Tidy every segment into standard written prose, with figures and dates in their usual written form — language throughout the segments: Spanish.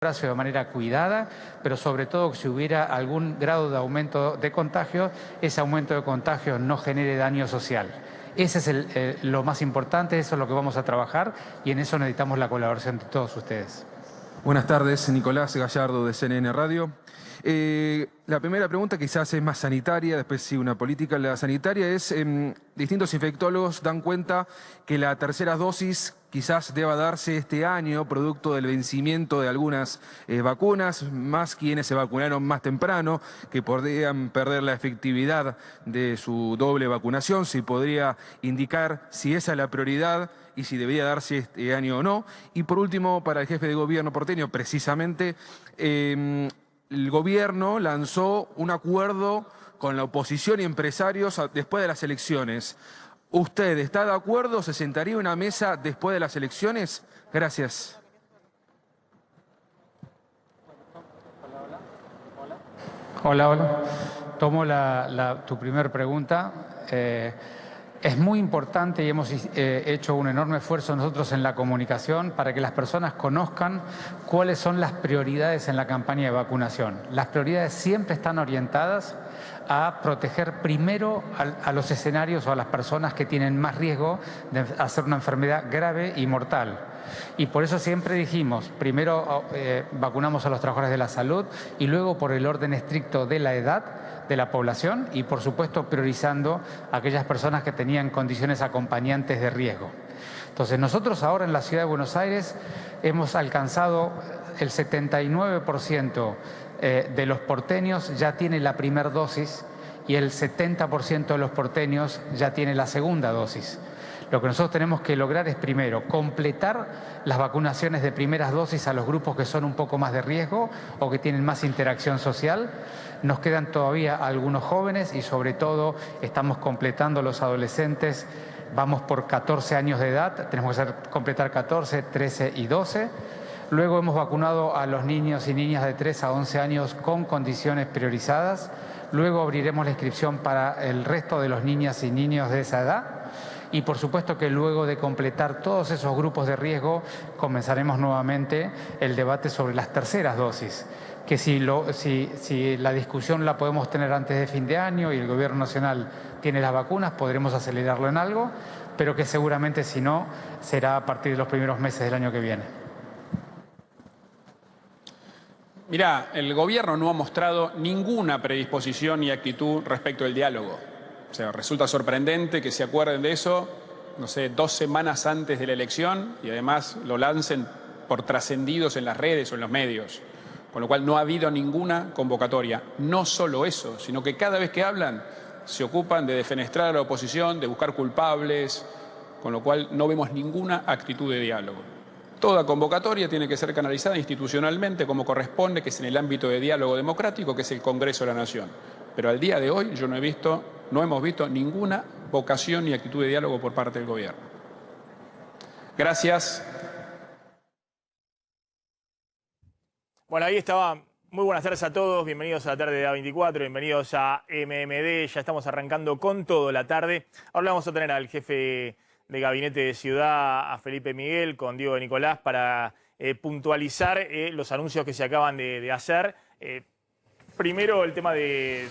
de manera cuidada, pero sobre todo que si hubiera algún grado de aumento de contagios, ese aumento de contagios no genere daño social. Ese es lo más importante, eso es lo que vamos a trabajar y en eso necesitamos la colaboración de todos ustedes. Buenas tardes, Nicolás Gallardo de CNN Radio. La primera pregunta quizás es más sanitaria, después sí una política. La sanitaria es, distintos infectólogos dan cuenta que la tercera dosis quizás deba darse este año, producto del vencimiento de algunas vacunas, más quienes se vacunaron más temprano, que podrían perder la efectividad de su doble vacunación. Si podría indicar si esa es la prioridad y si debería darse este año o no. Y por último, para el jefe de gobierno porteño, precisamente, el gobierno lanzó un acuerdo con la oposición y empresarios después de las elecciones. ¿Usted está de acuerdo? ¿Se sentaría en una mesa después de las elecciones? Gracias. Hola. Tomo tu primer pregunta. Es muy importante y hemos hecho un enorme esfuerzo nosotros en la comunicación para que las personas conozcan cuáles son las prioridades en la campaña de vacunación. Las prioridades siempre están orientadas a proteger primero a los escenarios o a las personas que tienen más riesgo de hacer una enfermedad grave y mortal. Y por eso siempre dijimos, primero vacunamos a los trabajadores de la salud y luego por el orden estricto de la edad de la población y por supuesto priorizando a aquellas personas que tenían condiciones acompañantes de riesgo. Entonces nosotros ahora en la Ciudad de Buenos Aires hemos alcanzado el 79% de los porteños ya tiene la primera dosis y el 70% de los porteños ya tiene la segunda dosis. Lo que nosotros tenemos que lograr es, primero, completar las vacunaciones de primeras dosis a los grupos que son un poco más de riesgo o que tienen más interacción social. Nos quedan todavía algunos jóvenes y, sobre todo, estamos completando los adolescentes. Vamos por 14 años de edad, tenemos que completar 14, 13 y 12. Luego hemos vacunado a los niños y niñas de 3 a 11 años con condiciones priorizadas. Luego abriremos la inscripción para el resto de los niñas y niños de esa edad. Y por supuesto que luego de completar todos esos grupos de riesgo, comenzaremos nuevamente el debate sobre las terceras dosis, que si la discusión la podemos tener antes de fin de año y el Gobierno Nacional tiene las vacunas, podremos acelerarlo en algo, pero que seguramente si no, será a partir de los primeros meses del año que viene. Mirá, el gobierno no ha mostrado ninguna predisposición ni actitud respecto al diálogo. O sea, resulta sorprendente que se acuerden de eso, no sé, 2 semanas antes de la elección y además lo lancen por trascendidos en las redes o en los medios. Con lo cual no ha habido ninguna convocatoria. No solo eso, sino que cada vez que hablan se ocupan de defenestrar a la oposición, de buscar culpables, con lo cual no vemos ninguna actitud de diálogo. Toda convocatoria tiene que ser canalizada institucionalmente como corresponde, que es en el ámbito de diálogo democrático, que es el Congreso de la Nación. Pero al día de hoy yo no hemos visto ninguna vocación ni actitud de diálogo por parte del gobierno. Gracias. Bueno, ahí estaba. Muy buenas tardes a todos, bienvenidos a la tarde de A24, bienvenidos a MMD, ya estamos arrancando con todo la tarde. Ahora vamos a tener al jefe de Gabinete de Ciudad, a Felipe Miguel, con Diego de Nicolás, para puntualizar los anuncios que se acaban de hacer. Primero el tema de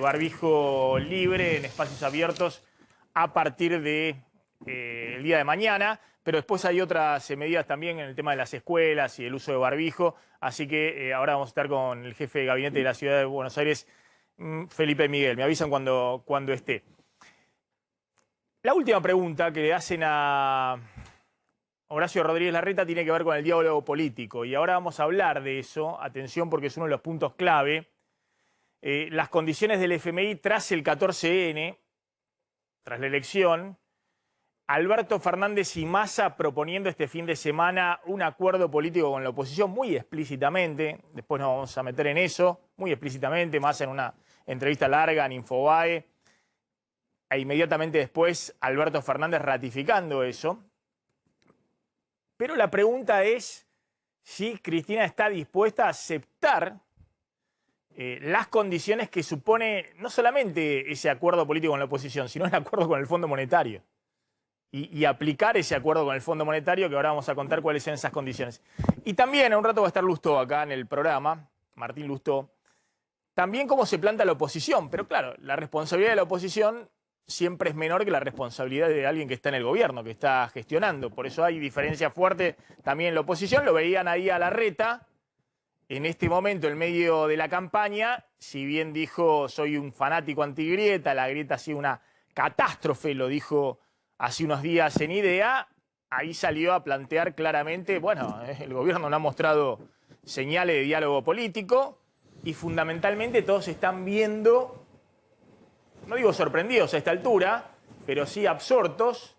barbijo libre en espacios abiertos a partir de el día de mañana, pero después hay otras medidas también en el tema de las escuelas y el uso de barbijo, así que ahora vamos a estar con el jefe de gabinete de la Ciudad de Buenos Aires, Felipe Miguel. Me avisan cuando esté. La última pregunta que le hacen a Horacio Rodríguez Larreta tiene que ver con el diálogo político, y ahora vamos a hablar de eso. Atención, porque es uno de los puntos clave. Las condiciones del FMI tras el 14N, tras la elección. Alberto Fernández y Massa proponiendo este fin de semana un acuerdo político con la oposición muy explícitamente. Después nos vamos a meter en eso, muy explícitamente. Massa en una entrevista larga en Infobae. E inmediatamente después Alberto Fernández ratificando eso. Pero la pregunta es si Cristina está dispuesta a aceptar las condiciones que supone no solamente ese acuerdo político con la oposición, sino el acuerdo con el Fondo Monetario. y aplicar ese acuerdo con el Fondo Monetario, que ahora vamos a contar cuáles son esas condiciones. Y también, en un rato va a estar Lustó acá en el programa, Martín Lustó, también cómo se planta la oposición. Pero claro, la responsabilidad de la oposición siempre es menor que la responsabilidad de alguien que está en el gobierno, que está gestionando. Por eso hay diferencia fuerte también en la oposición. Lo veían ahí a Larreta, en este momento, en medio de la campaña, si bien dijo soy un fanático antigrieta, la grieta ha sido una catástrofe, lo dijo hace unos días en IDEA, ahí salió a plantear claramente, bueno, el gobierno no ha mostrado señales de diálogo político y fundamentalmente todos están viendo, no digo sorprendidos a esta altura, pero sí absortos,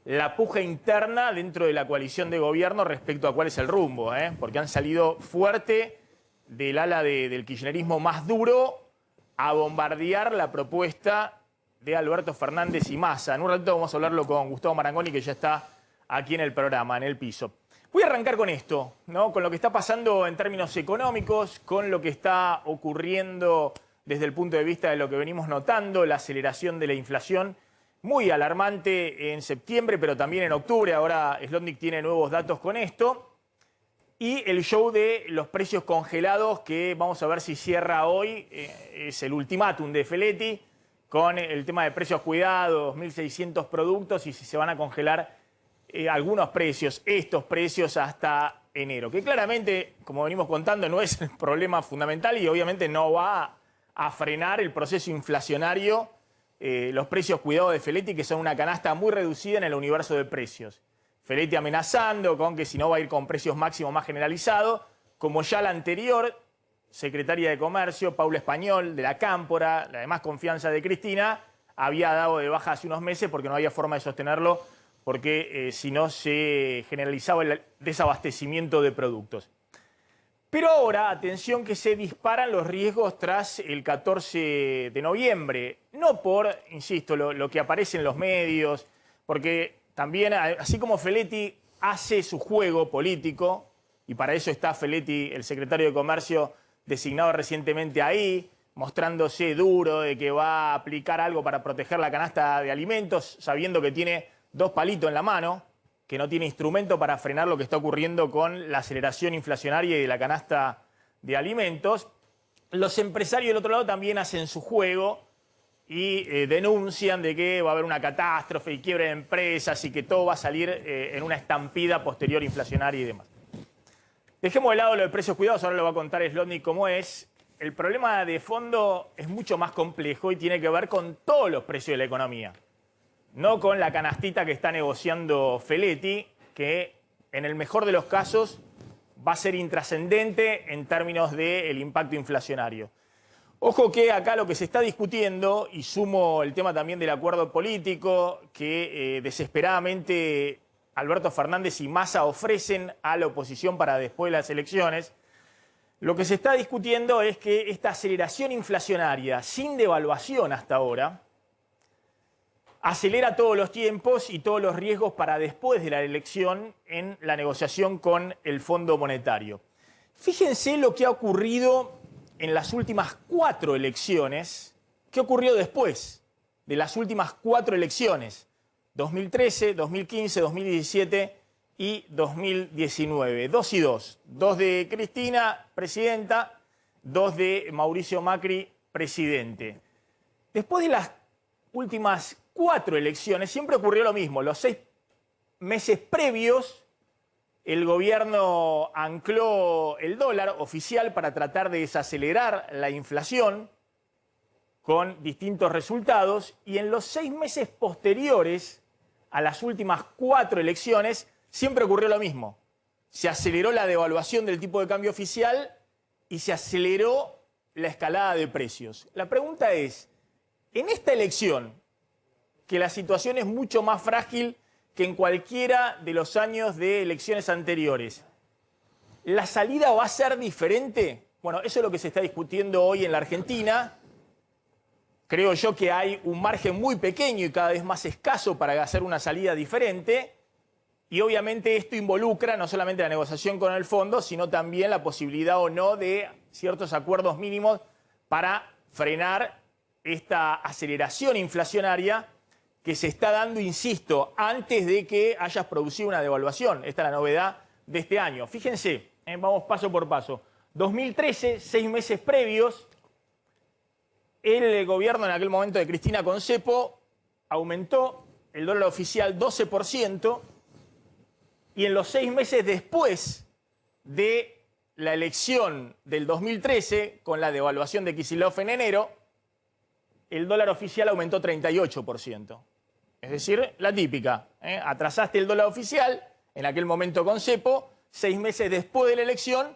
la puja interna dentro de la coalición de gobierno respecto a cuál es el rumbo, porque han salido fuerte del ala del kirchnerismo más duro a bombardear la propuesta de Alberto Fernández y Massa. En un ratito vamos a hablarlo con Gustavo Marangoni, que ya está aquí en el programa, en el piso. Voy a arrancar con esto, ¿no? Con lo que está pasando en términos económicos, con lo que está ocurriendo desde el punto de vista de lo que venimos notando, la aceleración de la inflación, muy alarmante en septiembre, pero también en octubre. Ahora Slotnick tiene nuevos datos con esto. Y el show de los precios congelados, que vamos a ver si cierra hoy, es el ultimátum de Feletti, con el tema de precios cuidados, 1.600 productos y si se van a congelar algunos precios, estos precios hasta enero. Que claramente, como venimos contando, no es el problema fundamental y obviamente no va a frenar el proceso inflacionario, los precios cuidados de Feletti, que son una canasta muy reducida en el universo de precios. Feletti amenazando con que si no va a ir con precios máximos más generalizados, como ya la anterior secretaria de Comercio, Paula Español, de la Cámpora, la de más confianza de Cristina, había dado de baja hace unos meses porque no había forma de sostenerlo, porque si no se generalizaba el desabastecimiento de productos. Pero ahora, atención que se disparan los riesgos tras el 14 de noviembre. No por, insisto, lo que aparece en los medios, porque también, así como Feletti hace su juego político, y para eso está Feletti, el secretario de Comercio, designado recientemente ahí, mostrándose duro de que va a aplicar algo para proteger la canasta de alimentos, sabiendo que tiene dos palitos en la mano, que no tiene instrumento para frenar lo que está ocurriendo con la aceleración inflacionaria y de la canasta de alimentos. Los empresarios del otro lado también hacen su juego y denuncian de que va a haber una catástrofe y quiebra de empresas y que todo va a salir en una estampida posterior inflacionaria y demás. Dejemos de lado lo de precios cuidados, ahora lo va a contar Slotnick cómo es. El problema de fondo es mucho más complejo y tiene que ver con todos los precios de la economía. No con la canastita que está negociando Feletti, que en el mejor de los casos va a ser intrascendente en términos del impacto inflacionario. Ojo que acá lo que se está discutiendo, y sumo el tema también del acuerdo político que desesperadamente Alberto Fernández y Massa ofrecen a la oposición para después de las elecciones, lo que se está discutiendo es que esta aceleración inflacionaria sin devaluación hasta ahora acelera todos los tiempos y todos los riesgos para después de la elección en la negociación con el Fondo Monetario. Fíjense lo que ha ocurrido en las últimas 4 elecciones. ¿Qué ocurrió después de las últimas 4 elecciones? 2013, 2015, 2017 y 2019. 2 y 2. 2 de Cristina, presidenta, 2 de Mauricio Macri, presidente. Después de las últimas 4 elecciones siempre ocurrió lo mismo. Los 6 meses previos el gobierno ancló el dólar oficial para tratar de desacelerar la inflación con distintos resultados y en los 6 meses posteriores a las últimas 4 elecciones siempre ocurrió lo mismo. Se aceleró la devaluación del tipo de cambio oficial y se aceleró la escalada de precios. La pregunta es, en esta elección, que la situación es mucho más frágil que en cualquiera de los años de elecciones anteriores, ¿la salida va a ser diferente? Bueno, eso es lo que se está discutiendo hoy en la Argentina. Creo yo que hay un margen muy pequeño y cada vez más escaso para hacer una salida diferente. Y obviamente esto involucra no solamente la negociación con el fondo, sino también la posibilidad o no de ciertos acuerdos mínimos para frenar esta aceleración inflacionaria que se está dando, insisto, antes de que hayas producido una devaluación. Esta es la novedad de este año. Fíjense, vamos paso por paso. 2013, 6 meses previos, el gobierno en aquel momento de Cristina con Cepo aumentó el dólar oficial 12% y en los 6 meses después de la elección del 2013, con la devaluación de Kicillof en enero, el dólar oficial aumentó 38%. Es decir, la típica, atrasaste el dólar oficial, en aquel momento con Cepo, 6 meses después de la elección,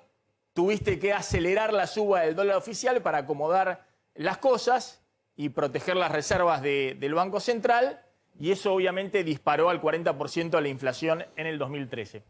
tuviste que acelerar la suba del dólar oficial para acomodar las cosas y proteger las reservas del Banco Central, y eso obviamente disparó al 40% la inflación en el 2013.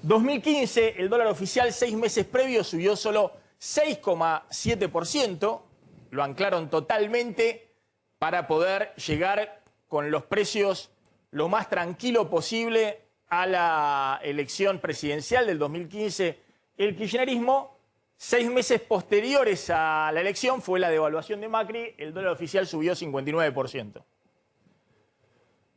2015, el dólar oficial 6 meses previos subió solo 6,7%, lo anclaron totalmente para poder llegar con los precios lo más tranquilo posible a la elección presidencial del 2015, el kirchnerismo. 6 meses posteriores a la elección fue la devaluación de Macri, el dólar oficial subió 59%.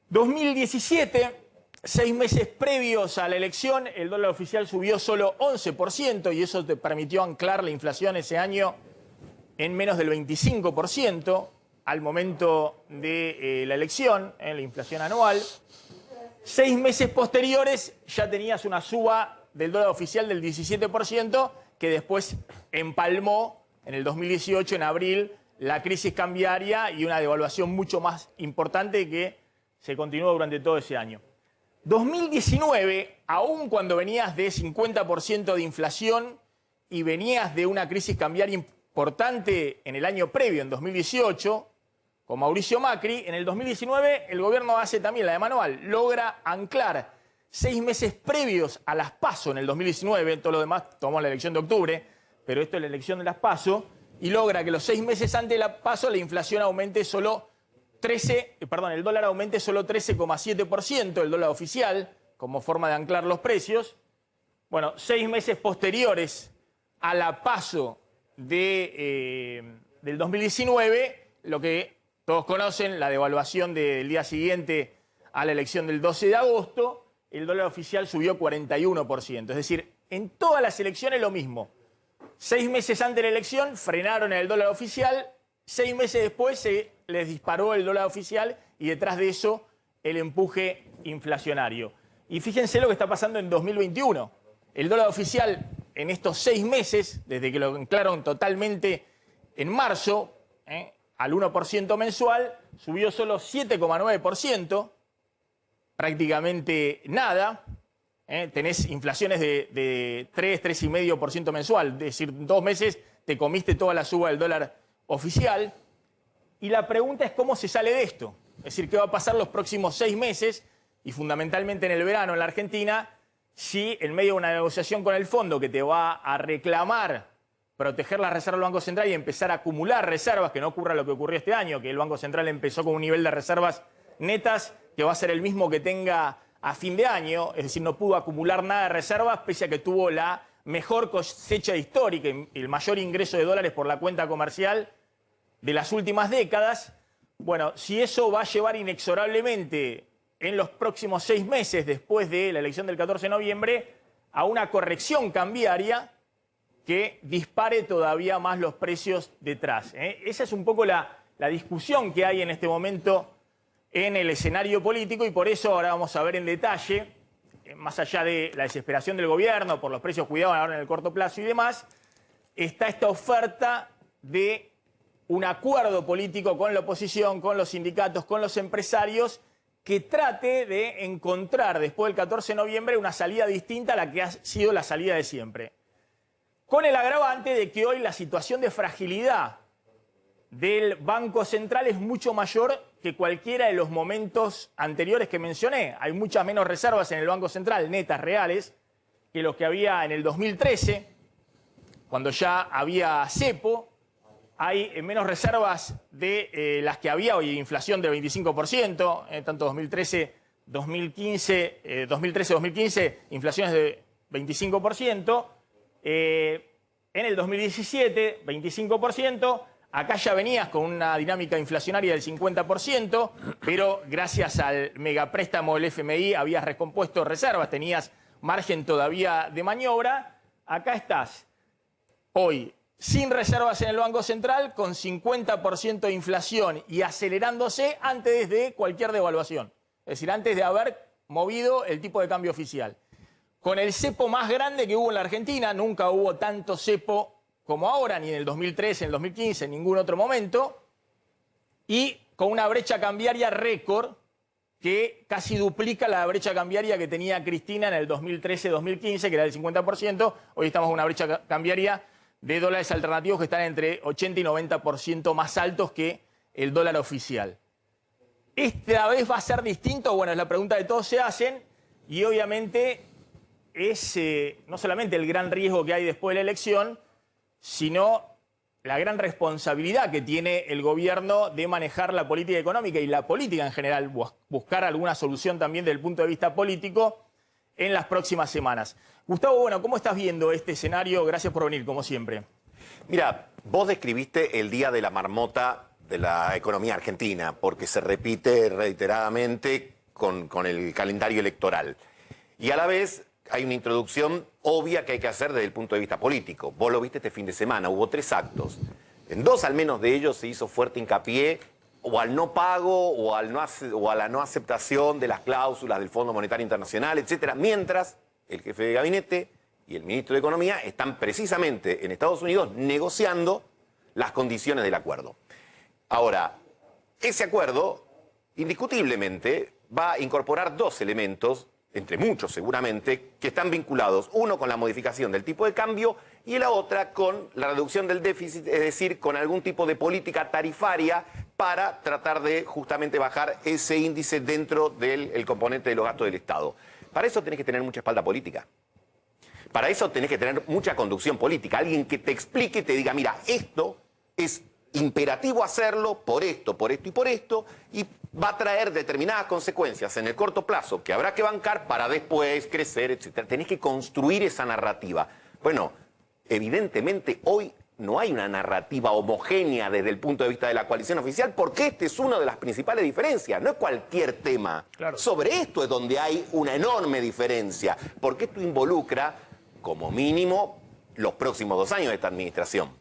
2017, 6 meses previos a la elección, el dólar oficial subió solo 11% y eso te permitió anclar la inflación ese año en menos del 25% al momento de la elección, en la inflación anual. 6 meses posteriores ya tenías una suba del dólar oficial del 17% que después empalmó en el 2018, en abril, la crisis cambiaria y una devaluación mucho más importante que se continuó durante todo ese año. 2019, aún cuando venías de 50% de inflación y venías de una crisis cambiaria importante en el año previo, en 2018, con Mauricio Macri, en el 2019 el gobierno hace también la de manual, logra anclar 6 meses previos a las PASO en el 2019, todo lo demás tomó la elección de octubre, pero esto es la elección de las PASO, y logra que los 6 meses antes de la PASO la inflación aumente solo el dólar aumente solo 13,7%, el dólar oficial, como forma de anclar los precios. Bueno, 6 meses posteriores a la PASO del 2019, lo que todos conocen, la devaluación del día siguiente a la elección del 12 de agosto, el dólar oficial subió 41%. Es decir, en todas las elecciones lo mismo. 6 meses antes de la elección frenaron el dólar oficial, 6 meses después se les disparó el dólar oficial y detrás de eso el empuje inflacionario. Y fíjense lo que está pasando en 2021. El dólar oficial en estos 6 meses, desde que lo anclaron totalmente en marzo, al 1% mensual, subió solo 7,9%, prácticamente nada. Tenés inflaciones de 3,5% mensual, es decir, 2 meses te comiste toda la suba del dólar oficial. Y la pregunta es cómo se sale de esto. Es decir, qué va a pasar los próximos 6 meses y fundamentalmente en el verano en la Argentina, si en medio de una negociación con el fondo que te va a reclamar proteger las reservas del Banco Central y empezar a acumular reservas, que no ocurra lo que ocurrió este año, que el Banco Central empezó con un nivel de reservas netas que va a ser el mismo que tenga a fin de año, es decir, no pudo acumular nada de reservas pese a que tuvo la mejor cosecha histórica y el mayor ingreso de dólares por la cuenta comercial de las últimas décadas. Bueno, si eso va a llevar inexorablemente en los próximos 6 meses después de la elección del 14 de noviembre a una corrección cambiaria que dispare todavía más los precios detrás. Esa es un poco la discusión que hay en este momento en el escenario político y por eso ahora vamos a ver en detalle, más allá de la desesperación del gobierno por los precios cuidados ahora en el corto plazo y demás, está esta oferta de un acuerdo político con la oposición, con los sindicatos, con los empresarios, que trate de encontrar después del 14 de noviembre una salida distinta a la que ha sido la salida de siempre. Con el agravante de que hoy la situación de fragilidad del Banco Central es mucho mayor que cualquiera de los momentos anteriores que mencioné. Hay muchas menos reservas en el Banco Central, netas, reales, que los que había en el 2013, cuando ya había cepo. Hay menos reservas de las que había hoy, inflación del 25%, tanto 2013, 2015, inflaciones de 25%. En el 2017, 25%, Acá ya venías con una dinámica inflacionaria del 50%, pero gracias al megapréstamo del FMI habías recompuesto reservas, tenías margen todavía de maniobra. Acá estás hoy sin reservas en el Banco Central, con 50% de inflación y acelerándose antes de cualquier devaluación. Es decir, antes de haber movido el tipo de cambio oficial. Con el cepo más grande que hubo en la Argentina, nunca hubo tanto cepo como ahora, ni en el 2013, en el 2015, en ningún otro momento, y con una brecha cambiaria récord que casi duplica la brecha cambiaria que tenía Cristina en el 2013-2015, que era del 50%. Hoy estamos en una brecha cambiaria de dólares alternativos que están entre 80 y 90% más altos que el dólar oficial. ¿Esta vez va a ser distinto? Bueno, es la pregunta que todos se hacen, y obviamente es no solamente el gran riesgo que hay después de la elección, sino la gran responsabilidad que tiene el gobierno de manejar la política económica y la política en general, buscar alguna solución también desde el punto de vista político en las próximas semanas. Gustavo, bueno, ¿cómo estás viendo este escenario? Gracias por venir, como siempre. Mira, vos describiste el día de la marmota de la economía argentina, porque se repite reiteradamente con el calendario electoral. Y a la vez hay una introducción obvia que hay que hacer desde el punto de vista político. Vos lo viste este fin de semana, hubo 3 actos. En 2 al menos de ellos se hizo fuerte hincapié o al no pago o a la no aceptación de las cláusulas del Fondo Monetario Internacional, etcétera, mientras el jefe de gabinete y el ministro de Economía están precisamente en Estados Unidos negociando las condiciones del acuerdo. Ahora, ese acuerdo indiscutiblemente va a incorporar 2 elementos, entre muchos seguramente, que están vinculados, uno con la modificación del tipo de cambio y la otra con la reducción del déficit, es decir, con algún tipo de política tarifaria para tratar de justamente bajar ese índice dentro del componente de los gastos del Estado. Para eso tenés que tener mucha espalda política. Para eso tenés que tener mucha conducción política. Alguien que te explique y te diga, mira, esto es imperativo hacerlo por esto y por esto, y va a traer determinadas consecuencias en el corto plazo que habrá que bancar para después crecer, etc. Tenés que construir esa narrativa. Bueno, evidentemente hoy no hay una narrativa homogénea desde el punto de vista de la coalición oficial, porque este es una de las principales diferencias, no es cualquier tema. Claro. Sobre esto es donde hay una enorme diferencia, porque esto involucra, como mínimo, los próximos 2 años de esta administración.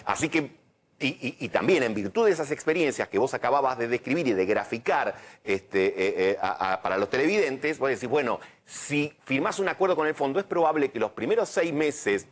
Así que y también en virtud de esas experiencias que vos acababas de describir y de graficar para los televidentes, vos decís, bueno, si firmás un acuerdo con el fondo, es probable que los primeros 6 meses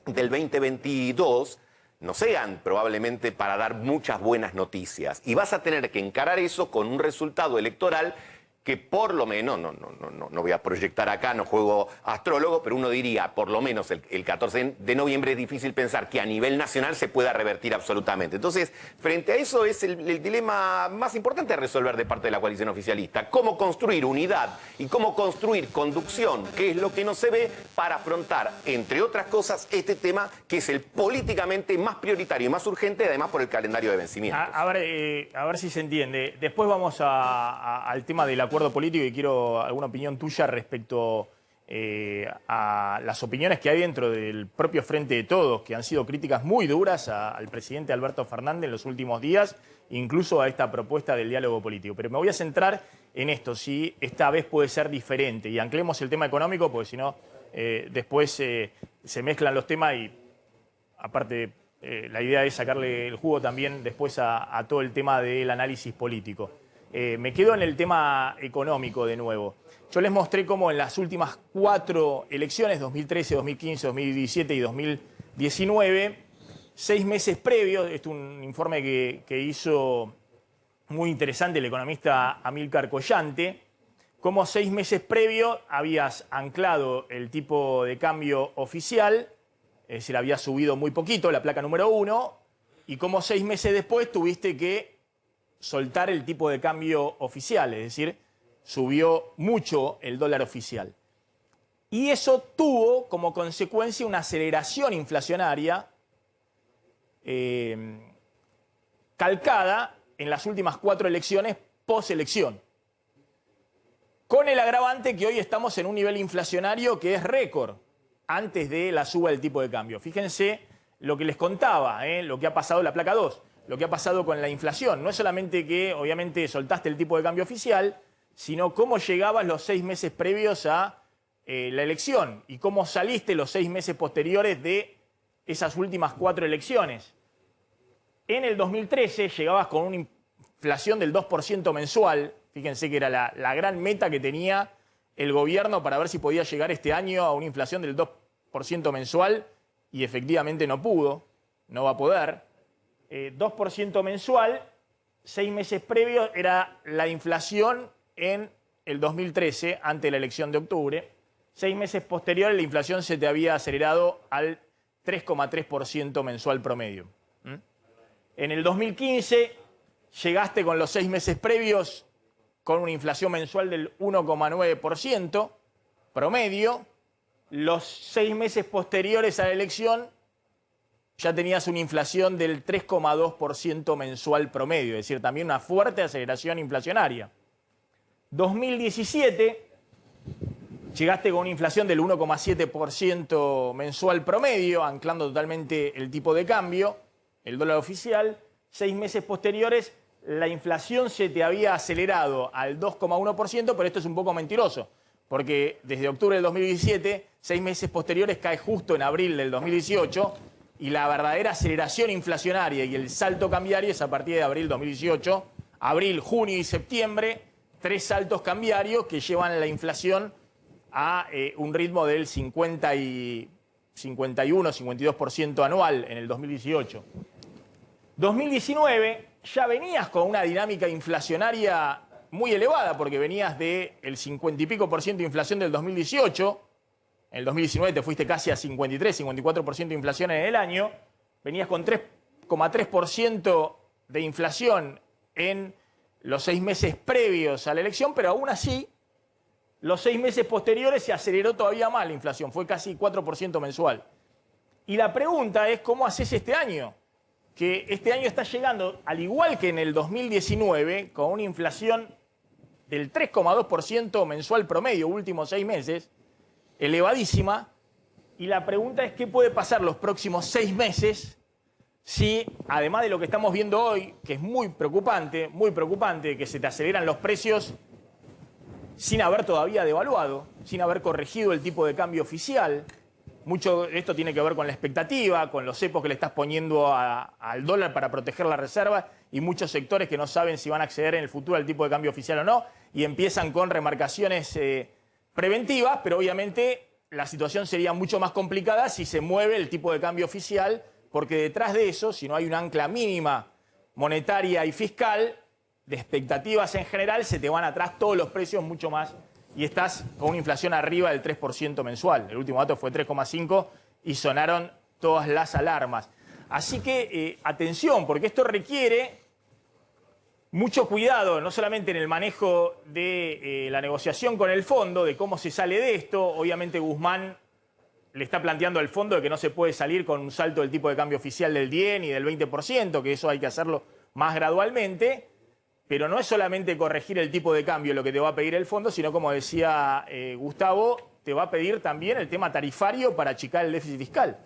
del 2022 no sean probablemente para dar muchas buenas noticias. Y vas a tener que encarar eso con un resultado electoral que por lo menos, no voy a proyectar acá, no juego astrólogo, pero uno diría, por lo menos el 14 de noviembre es difícil pensar que a nivel nacional se pueda revertir absolutamente. Entonces, frente a eso es el dilema más importante a resolver de parte de la coalición oficialista. Cómo construir unidad y cómo construir conducción, que es lo que no se ve, para afrontar, entre otras cosas, este tema que es el políticamente más prioritario y más urgente, además por el calendario de vencimientos. A ver si se entiende. Después vamos al tema del acuerdo político y quiero alguna opinión tuya respecto a las opiniones que hay dentro del propio Frente de Todos, que han sido críticas muy duras al presidente Alberto Fernández en los últimos días, incluso a esta propuesta del diálogo político. Pero me voy a centrar en esto, si esta vez puede ser diferente. Y anclemos el tema económico, porque si no, después se mezclan los temas y, aparte, la idea es sacarle el jugo también después a todo el tema del análisis político. Me quedo en el tema económico de nuevo. Yo les mostré cómo en las últimas 4 elecciones, 2013, 2015, 2017 y 2019, 6 meses previos, este es un informe que hizo muy interesante el economista Amílcar Collante, cómo 6 meses previos habías anclado el tipo de cambio oficial, es decir, había subido muy poquito, la placa número 1, y cómo 6 meses después tuviste que soltar el tipo de cambio oficial, es decir, subió mucho el dólar oficial. Y eso tuvo como consecuencia una aceleración inflacionaria calcada en las últimas 4 elecciones post-elección. Con el agravante que hoy estamos en un nivel inflacionario que es récord antes de la suba del tipo de cambio. Fíjense lo que les contaba, lo que ha pasado en la placa 2. lo que ha pasado con la inflación. No es solamente que, obviamente, soltaste el tipo de cambio oficial, sino cómo llegabas los 6 meses previos a la elección y cómo saliste los 6 meses posteriores de esas últimas 4 elecciones. En el 2013 llegabas con una inflación del 2% mensual. Fíjense que era la gran meta que tenía el gobierno para ver si podía llegar este año a una inflación del 2% mensual y efectivamente no pudo, no va a poder. 2% mensual, 6 meses previos era la inflación en el 2013, ante la elección de octubre. 6 meses posteriores la inflación se te había acelerado al 3,3% mensual promedio. En el 2015 llegaste con los 6 meses previos con una inflación mensual del 1,9% promedio. Los 6 meses posteriores a la elección ya tenías una inflación del 3,2% mensual promedio, es decir, también una fuerte aceleración inflacionaria. 2017 llegaste con una inflación del 1,7% mensual promedio, anclando totalmente el tipo de cambio, el dólar oficial. 6 meses posteriores la inflación se te había acelerado al 2,1%, pero esto es un poco mentiroso, porque desde octubre del 2017, 6 meses posteriores cae justo en abril del 2018, y la verdadera aceleración inflacionaria y el salto cambiario es a partir de abril 2018, abril, junio y septiembre, 3 saltos cambiarios que llevan la inflación a un ritmo del 51-52% anual en el 2018. 2019 ya venías con una dinámica inflacionaria muy elevada, porque venías del 50 y pico % de inflación del 2018, en el 2019 te fuiste casi a 53, 54% de inflación en el año, venías con 3,3% de inflación en los 6 meses previos a la elección, pero aún así, los 6 meses posteriores se aceleró todavía más la inflación, fue casi 4% mensual. Y la pregunta es, ¿cómo haces este año? Que este año está llegando, al igual que en el 2019, con una inflación del 3,2% mensual promedio, últimos 6 meses, elevadísima, y la pregunta es qué puede pasar los próximos 6 meses si, además de lo que estamos viendo hoy, que es muy preocupante, que se te aceleran los precios sin haber todavía devaluado, sin haber corregido el tipo de cambio oficial. Mucho de esto tiene que ver con la expectativa, con los cepos que le estás poniendo al dólar para proteger la reserva, y muchos sectores que no saben si van a acceder en el futuro al tipo de cambio oficial o no, y empiezan con remarcaciones preventivas, pero obviamente la situación sería mucho más complicada si se mueve el tipo de cambio oficial, porque detrás de eso, si no hay un ancla mínima monetaria y fiscal, de expectativas en general, se te van atrás todos los precios mucho más, y estás con una inflación arriba del 3% mensual. El último dato fue 3,5% y sonaron todas las alarmas. Así que atención, porque esto requiere mucho cuidado, no solamente en el manejo de la negociación con el fondo, de cómo se sale de esto. Obviamente Guzmán le está planteando al fondo de que no se puede salir con un salto del tipo de cambio oficial del 10 ni del 20%, que eso hay que hacerlo más gradualmente. Pero no es solamente corregir el tipo de cambio lo que te va a pedir el fondo, sino, como decía Gustavo, te va a pedir también el tema tarifario para achicar el déficit fiscal.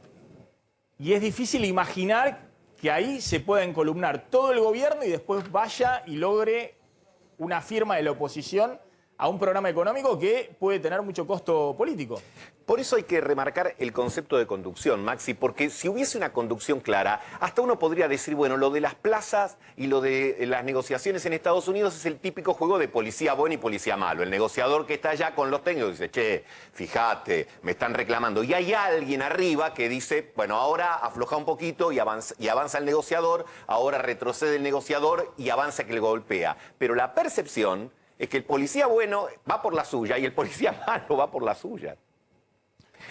Y es difícil imaginar que ahí se pueda encolumnar todo el gobierno y después vaya y logre una firma de la oposición a un programa económico que puede tener mucho costo político. Por eso hay que remarcar el concepto de conducción, Maxi, porque si hubiese una conducción clara, hasta uno podría decir, bueno, lo de las plazas y lo de las negociaciones en Estados Unidos es el típico juego de policía bueno y policía malo. El negociador que está allá con los técnicos dice, che, fíjate, me están reclamando. Y hay alguien arriba que dice, bueno, ahora afloja un poquito y avanza el negociador, ahora retrocede el negociador y avanza que le golpea. Pero la percepción es que el policía bueno va por la suya y el policía malo va por la suya.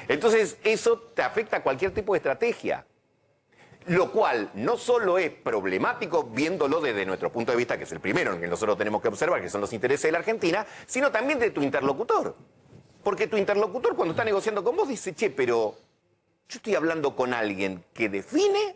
Entonces, eso te afecta a cualquier tipo de estrategia. Lo cual no solo es problemático viéndolo desde nuestro punto de vista, que es el primero en que nosotros tenemos que observar, que son los intereses de la Argentina, sino también de tu interlocutor. Porque tu interlocutor, cuando está negociando con vos, dice, che, pero yo estoy hablando con alguien que define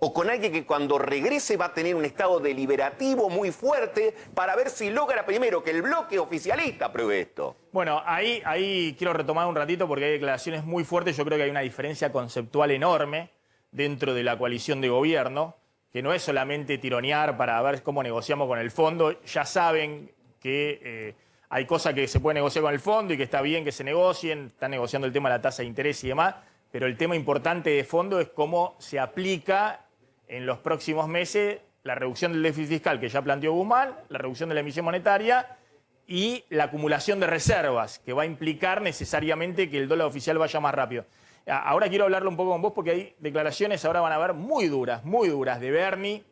o con alguien que cuando regrese va a tener un estado deliberativo muy fuerte para ver si logra primero que el bloque oficialista apruebe esto. Bueno, ahí quiero retomar un ratito porque hay declaraciones muy fuertes. Yo creo que hay una diferencia conceptual enorme dentro de la coalición de gobierno, que no es solamente tironear para ver cómo negociamos con el fondo. Ya saben que hay cosas que se pueden negociar con el fondo y que está bien que se negocien. Están negociando el tema de la tasa de interés y demás. Pero el tema importante de fondo es cómo se aplica en los próximos meses la reducción del déficit fiscal que ya planteó Guzmán, la reducción de la emisión monetaria y la acumulación de reservas, que va a implicar necesariamente que el dólar oficial vaya más rápido. Ahora quiero hablarlo un poco con vos porque hay declaraciones, ahora van a ver muy duras de Bernie,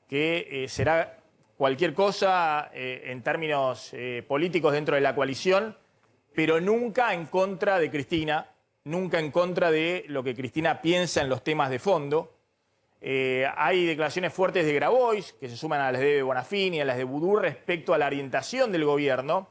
que será cualquier cosa en términos políticos dentro de la coalición, pero nunca en contra de Cristina, nunca en contra de lo que Cristina piensa en los temas de fondo. Hay declaraciones fuertes de Grabois, que se suman a las de Bonafini, a las de Boudou, respecto a la orientación del gobierno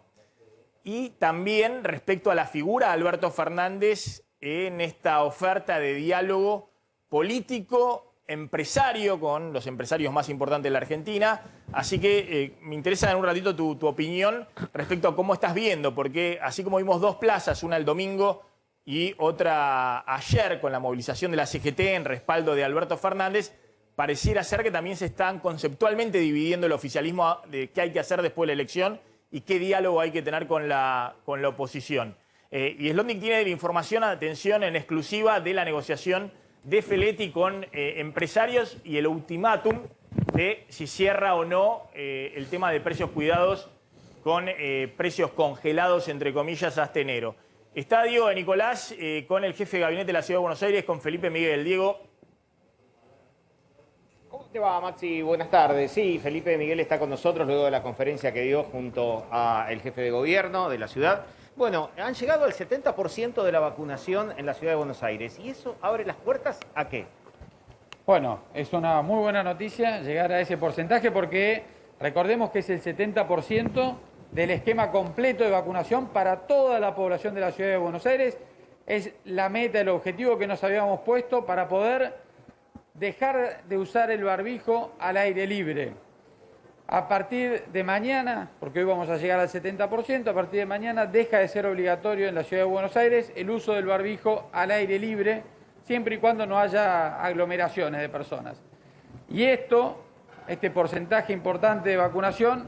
y también respecto a la figura de Alberto Fernández en esta oferta de diálogo político, empresario, con los empresarios más importantes de la Argentina. Así que me interesa en un ratito tu opinión respecto a cómo estás viendo, porque así como vimos dos plazas, una el domingo y otra ayer con la movilización de la CGT en respaldo de Alberto Fernández, pareciera ser que también se están conceptualmente dividiendo el oficialismo de qué hay que hacer después de la elección y qué diálogo hay que tener con la oposición. Y Slotnick tiene la información, atención, en exclusiva de la negociación de Feletti con empresarios y el ultimátum de si cierra o no el tema de precios cuidados con precios congelados, entre comillas, hasta enero. Está Diego de Nicolás con el jefe de gabinete de la Ciudad de Buenos Aires, con Felipe Miguel. Diego. ¿Cómo te va, Maxi? Buenas tardes. Sí, Felipe Miguel está con nosotros luego de la conferencia que dio junto al jefe de gobierno de la ciudad. Bueno, han llegado al 70% de la vacunación en la Ciudad de Buenos Aires. ¿Y eso abre las puertas a qué? Bueno, es una muy buena noticia llegar a ese porcentaje porque recordemos que es el 70% del esquema completo de vacunación para toda la población de la Ciudad de Buenos Aires. Es la meta, el objetivo que nos habíamos puesto para poder dejar de usar el barbijo al aire libre. A partir de mañana, porque hoy vamos a llegar al 70%, a partir de mañana deja de ser obligatorio en la Ciudad de Buenos Aires el uso del barbijo al aire libre, siempre y cuando no haya aglomeraciones de personas. Y este porcentaje importante de vacunación,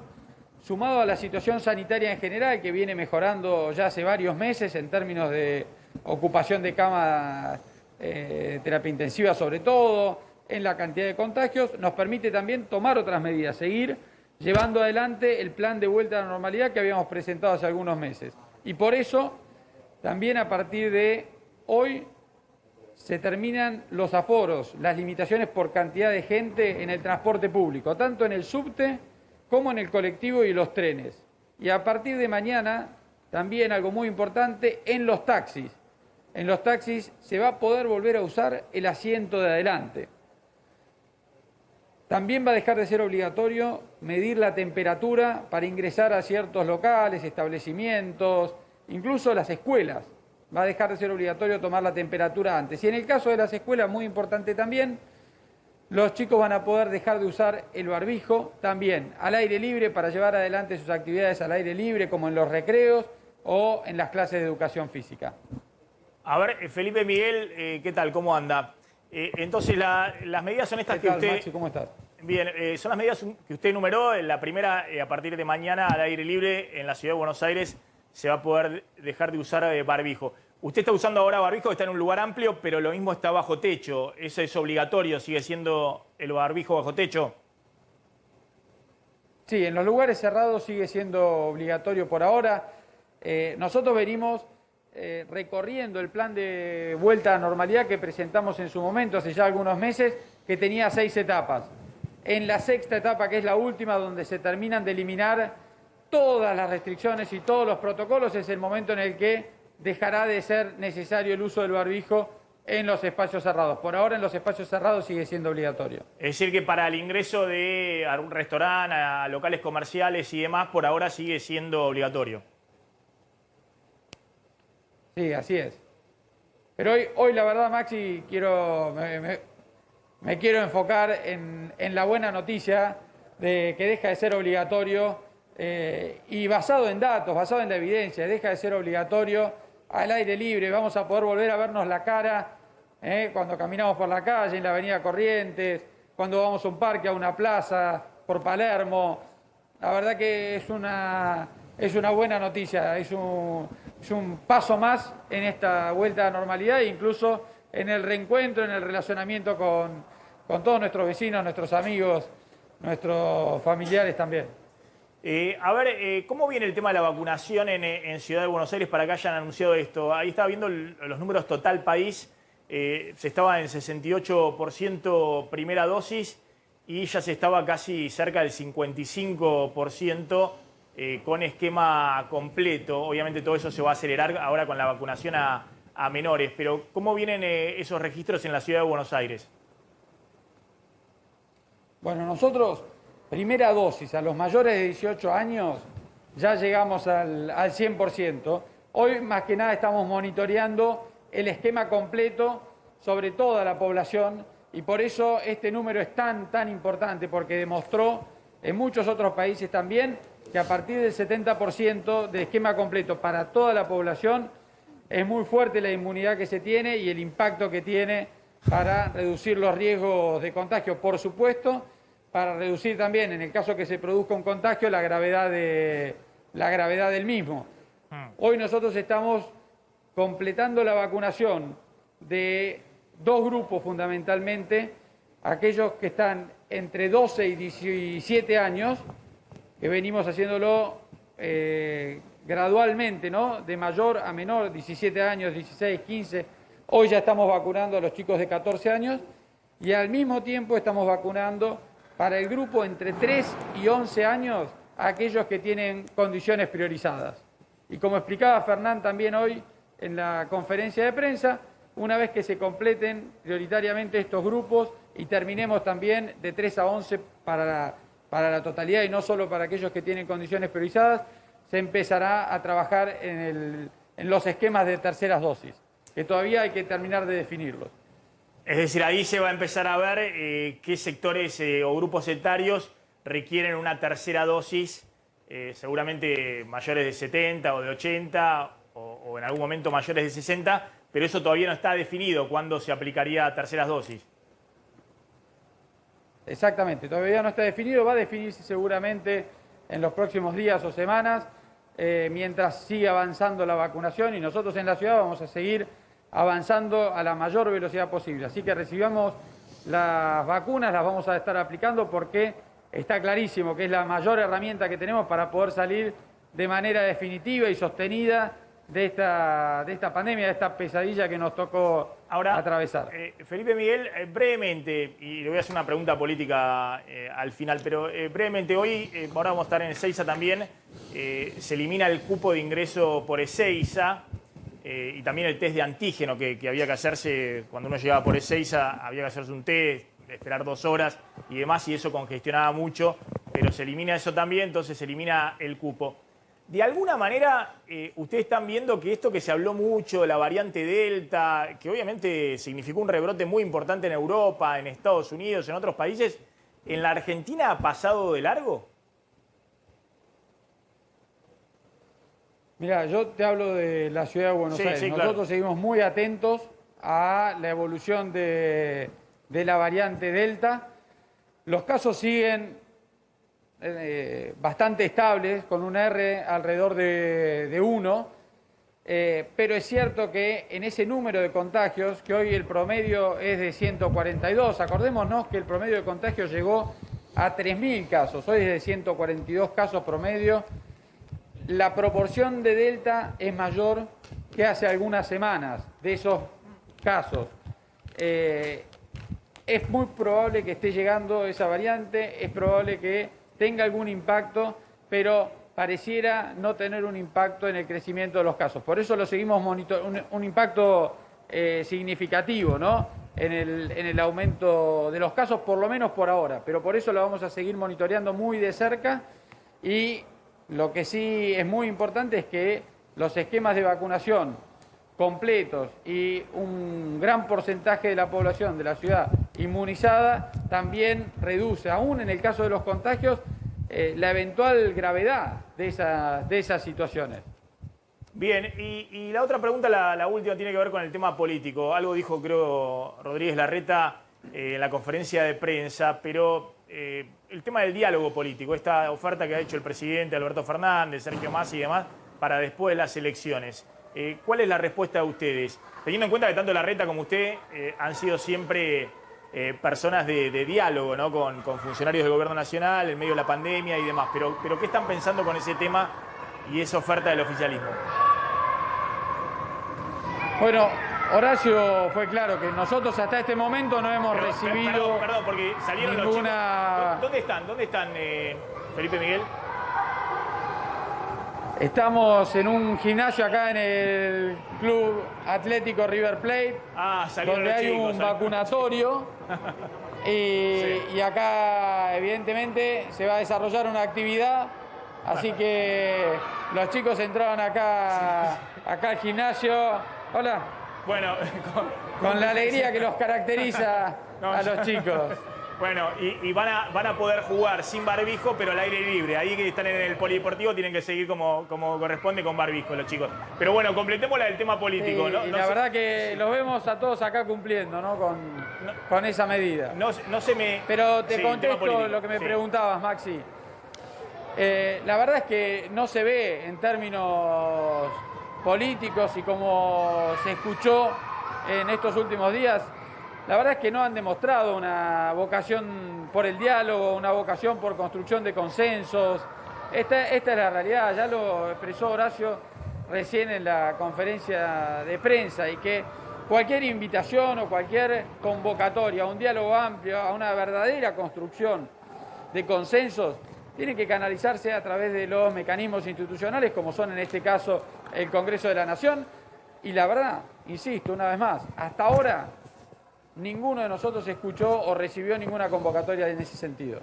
sumado a la situación sanitaria en general, que viene mejorando ya hace varios meses en términos de ocupación de camas, terapia intensiva sobre todo, en la cantidad de contagios, nos permite también tomar otras medidas, seguir llevando adelante el plan de vuelta a la normalidad que habíamos presentado hace algunos meses. Y por eso, también a partir de hoy, se terminan los aforos, las limitaciones por cantidad de gente en el transporte público, tanto en el subte como en el colectivo y los trenes. Y a partir de mañana, también algo muy importante, en los taxis. En los taxis se va a poder volver a usar el asiento de adelante. También va a dejar de ser obligatorio medir la temperatura para ingresar a ciertos locales, establecimientos, incluso las escuelas. Va a dejar de ser obligatorio tomar la temperatura antes. Y en el caso de las escuelas, muy importante también, los chicos van a poder dejar de usar el barbijo también al aire libre para llevar adelante sus actividades al aire libre, como en los recreos o en las clases de educación física. A ver, Felipe Miguel, ¿qué tal? ¿Cómo anda? Entonces, las medidas son estas ¿Qué que tal, usted... Maxi? ¿Cómo estás? Bien, son las medidas que usted enumeró. La primera, a partir de mañana, al aire libre, en la Ciudad de Buenos Aires, se va a poder dejar de usar barbijo. Usted está usando ahora barbijo, está en un lugar amplio, pero lo mismo está bajo techo. ¿Eso es obligatorio? ¿Sigue siendo el barbijo bajo techo? Sí, en los lugares cerrados sigue siendo obligatorio por ahora. Nosotros venimos recorriendo el plan de vuelta a la normalidad que presentamos en su momento, hace ya algunos meses, que tenía 6 etapas. En la sexta etapa, que es la última, donde se terminan de eliminar todas las restricciones y todos los protocolos, es el momento en el que dejará de ser necesario el uso del barbijo en los espacios cerrados. Por ahora, en los espacios cerrados sigue siendo obligatorio. Es decir, que para el ingreso de algún restaurante, a locales comerciales y demás, por ahora sigue siendo obligatorio. Sí, así es. Pero hoy la verdad, Maxi, me quiero enfocar en la buena noticia de que deja de ser obligatorio y basado en datos, basado en la evidencia, deja de ser obligatorio al aire libre. Vamos a poder volver a vernos la cara cuando caminamos por la calle, en la avenida Corrientes, cuando vamos a un parque, a una plaza, por Palermo. La verdad que es una buena noticia, es un paso más en esta vuelta a la normalidad e incluso en el reencuentro, en el relacionamiento con todos nuestros vecinos, nuestros amigos, nuestros familiares también. ¿Cómo viene el tema de la vacunación en Ciudad de Buenos Aires para que hayan anunciado esto? Ahí estaba viendo los números total país, se estaba en 68% primera dosis y ya se estaba casi cerca del 55% con esquema completo. Obviamente todo eso se va a acelerar ahora con la vacunación a menores, pero ¿cómo vienen esos registros en la Ciudad de Buenos Aires? Bueno, nosotros, primera dosis a los mayores de 18 años, ya llegamos al 100%. Hoy, más que nada, estamos monitoreando el esquema completo sobre toda la población y por eso este número es tan importante, porque demostró en muchos otros países también que a partir del 70% de esquema completo para toda la población es muy fuerte la inmunidad que se tiene y el impacto que tiene para reducir los riesgos de contagio, por supuesto, para reducir también, en el caso que se produzca un contagio, la gravedad del mismo. Hoy nosotros estamos completando la vacunación de dos grupos fundamentalmente, aquellos que están entre 12 y 17 años, que venimos haciéndolo gradualmente, ¿no? De mayor a menor, 17 años, 16, 15. Hoy ya estamos vacunando a los chicos de 14 años y al mismo tiempo estamos vacunando para el grupo entre 3 y 11 años a aquellos que tienen condiciones priorizadas. Y como explicaba Fernán también hoy en la conferencia de prensa, una vez que se completen prioritariamente estos grupos y terminemos también de 3 a 11 para la totalidad y no solo para aquellos que tienen condiciones priorizadas, se empezará a trabajar en los esquemas de terceras dosis, que todavía hay que terminar de definirlos. Es decir, ahí se va a empezar a ver qué sectores o grupos etarios requieren una tercera dosis, seguramente mayores de 70 o de 80 o en algún momento mayores de 60, pero eso todavía no está definido cuándo se aplicaría terceras dosis. Exactamente, todavía no está definido, va a definirse seguramente en los próximos días o semanas, mientras sigue avanzando la vacunación y nosotros en la ciudad vamos a seguir avanzando a la mayor velocidad posible. Así que recibamos las vacunas, las vamos a estar aplicando porque está clarísimo que es la mayor herramienta que tenemos para poder salir de manera definitiva y sostenida de esta pandemia, de esta pesadilla que nos tocó atravesar. Felipe Miguel, brevemente, y le voy a hacer una pregunta política al final, pero brevemente, hoy, ahora vamos a estar en Ezeiza también, se elimina el cupo de ingreso por Ezeiza y también el test de antígeno que había que hacerse cuando uno llegaba por Ezeiza, había que hacerse un test, esperar 2 horas y demás, y eso congestionaba mucho, pero se elimina eso también, entonces se elimina el cupo. De alguna manera, ustedes están viendo que esto que se habló mucho, la variante Delta, que obviamente significó un rebrote muy importante en Europa, en Estados Unidos, en otros países, ¿en la Argentina ha pasado de largo? Mira, yo te hablo de la ciudad de Buenos Aires. Sí, nosotros claro. seguimos muy atentos a la evolución de la variante Delta. Los casos siguen bastante estables, con un R alrededor de 1, pero es cierto que en ese número de contagios, que hoy el promedio es de 142, acordémonos que el promedio de contagios llegó a 3.000 casos, hoy es de 142 casos promedio, la proporción de Delta es mayor que hace algunas semanas de esos casos. Es muy probable que esté llegando esa variante, es probable que tenga algún impacto, pero pareciera no tener un impacto en el crecimiento de los casos. Por eso lo seguimos monitoreando, un impacto significativo, ¿no? en el aumento de los casos, por lo menos por ahora. Pero por eso lo vamos a seguir monitoreando muy de cerca y lo que sí es muy importante es que los esquemas de vacunación completos y un gran porcentaje de la población de la ciudad inmunizada también reduce, aún en el caso de los contagios, la eventual gravedad de esas situaciones. Bien, y la otra pregunta, la última, tiene que ver con el tema político. Algo dijo, creo, Rodríguez Larreta en la conferencia de prensa, pero el tema del diálogo político, esta oferta que ha hecho el presidente Alberto Fernández, Sergio Massa y demás, para después de las elecciones. ¿Cuál es la respuesta de ustedes? Teniendo en cuenta que tanto Larreta como usted han sido siempre personas de diálogo, ¿no? con funcionarios del gobierno nacional en medio de la pandemia y demás. Pero ¿qué están pensando con ese tema y esa oferta del oficialismo? Bueno, Horacio fue claro que nosotros hasta este momento no hemos recibido Perdón, porque salieron ninguna... los chicos. ¿Dónde están, Felipe Miguel? Estamos en un gimnasio acá en el Club Atlético River Plate, donde hay un vacunatorio y acá evidentemente se va a desarrollar una actividad, así que los chicos entraron acá al gimnasio. Hola. Bueno, con la alegría que los caracteriza a los chicos. Bueno, y van a poder jugar sin barbijo, pero al aire libre. Ahí que están en el polideportivo tienen que seguir como corresponde con barbijo los chicos. Pero bueno, completemos el tema político. Sí, ¿no? y la verdad que los vemos a todos acá cumpliendo, ¿no? Con esa medida. No se me... Pero te Sí, contesto lo que me preguntabas, Maxi. La verdad es que no se ve en términos políticos y como se escuchó en estos últimos días, la verdad es que no han demostrado una vocación por el diálogo, una vocación por construcción de consensos. Esta es la realidad, ya lo expresó Horacio recién en la conferencia de prensa, y que cualquier invitación o cualquier convocatoria a un diálogo amplio, a una verdadera construcción de consensos, tiene que canalizarse a través de los mecanismos institucionales, como son en este caso el Congreso de la Nación. Y la verdad, insisto una vez más, hasta ahora ninguno de nosotros escuchó o recibió ninguna convocatoria en ese sentido.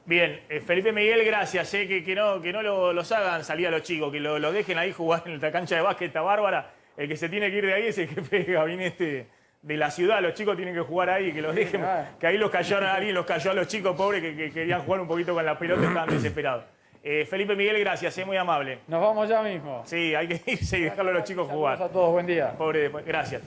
Bien, Felipe Miguel, gracias. Que no los hagan salir a los chicos, que los dejen ahí jugar en la cancha de básquet, está bárbara. El que se tiene que ir de ahí es el jefe de gabinete de la ciudad. Los chicos tienen que jugar ahí, que los dejen, que ahí alguien los cayó a los chicos pobres que querían jugar un poquito con la pelota, estaban desesperados. Felipe Miguel, gracias, muy amable. Nos vamos ya mismo. Sí, hay que irse y dejarlo a los chicos jugar. Saludos a todos, buen día. Pobre, gracias.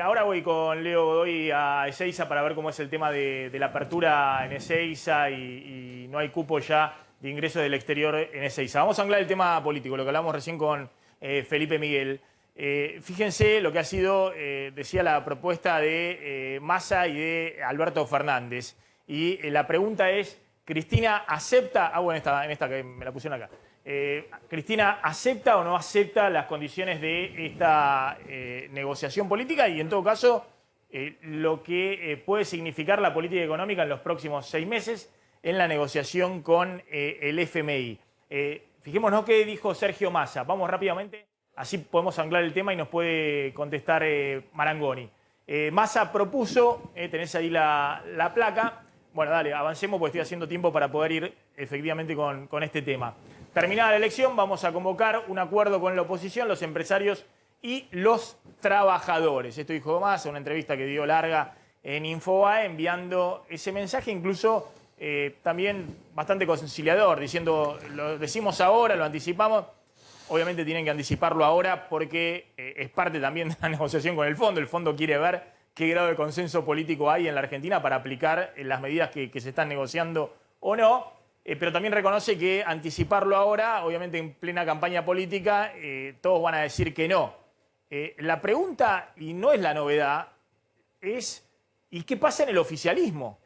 Ahora voy con Leo Godoy a Ezeiza para ver cómo es el tema de la apertura en Ezeiza y no hay cupo ya de ingresos del exterior en Ezeiza. Vamos a hablar del tema político, lo que hablamos recién con Felipe Miguel. Fíjense lo que ha sido, decía, la propuesta de Massa y de Alberto Fernández. Y la pregunta es, ¿Cristina acepta? En esta que me la pusieron acá. ¿Cristina acepta o no acepta las condiciones de esta negociación política y, en todo caso, lo que puede significar la política económica en los próximos 6 meses en la negociación con el FMI? Fijémonos qué dijo Sergio Massa. Vamos rápidamente, así podemos anclar el tema y nos puede contestar Marangoni. Massa propuso, tenés ahí la placa. Bueno, dale, avancemos porque estoy haciendo tiempo para poder ir efectivamente con este tema. Terminada la elección, vamos a convocar un acuerdo con la oposición, los empresarios y los trabajadores. Esto dijo Massa, una entrevista que dio larga en Infobae, enviando ese mensaje, incluso también bastante conciliador, diciendo, lo decimos ahora, lo anticipamos. Obviamente tienen que anticiparlo ahora porque es parte también de la negociación con el fondo. El fondo quiere ver qué grado de consenso político hay en la Argentina para aplicar las medidas que se están negociando o no. Pero también reconoce que anticiparlo ahora, obviamente en plena campaña política, todos van a decir que no. La pregunta, y no es la novedad, es ¿y qué pasa en el oficialismo?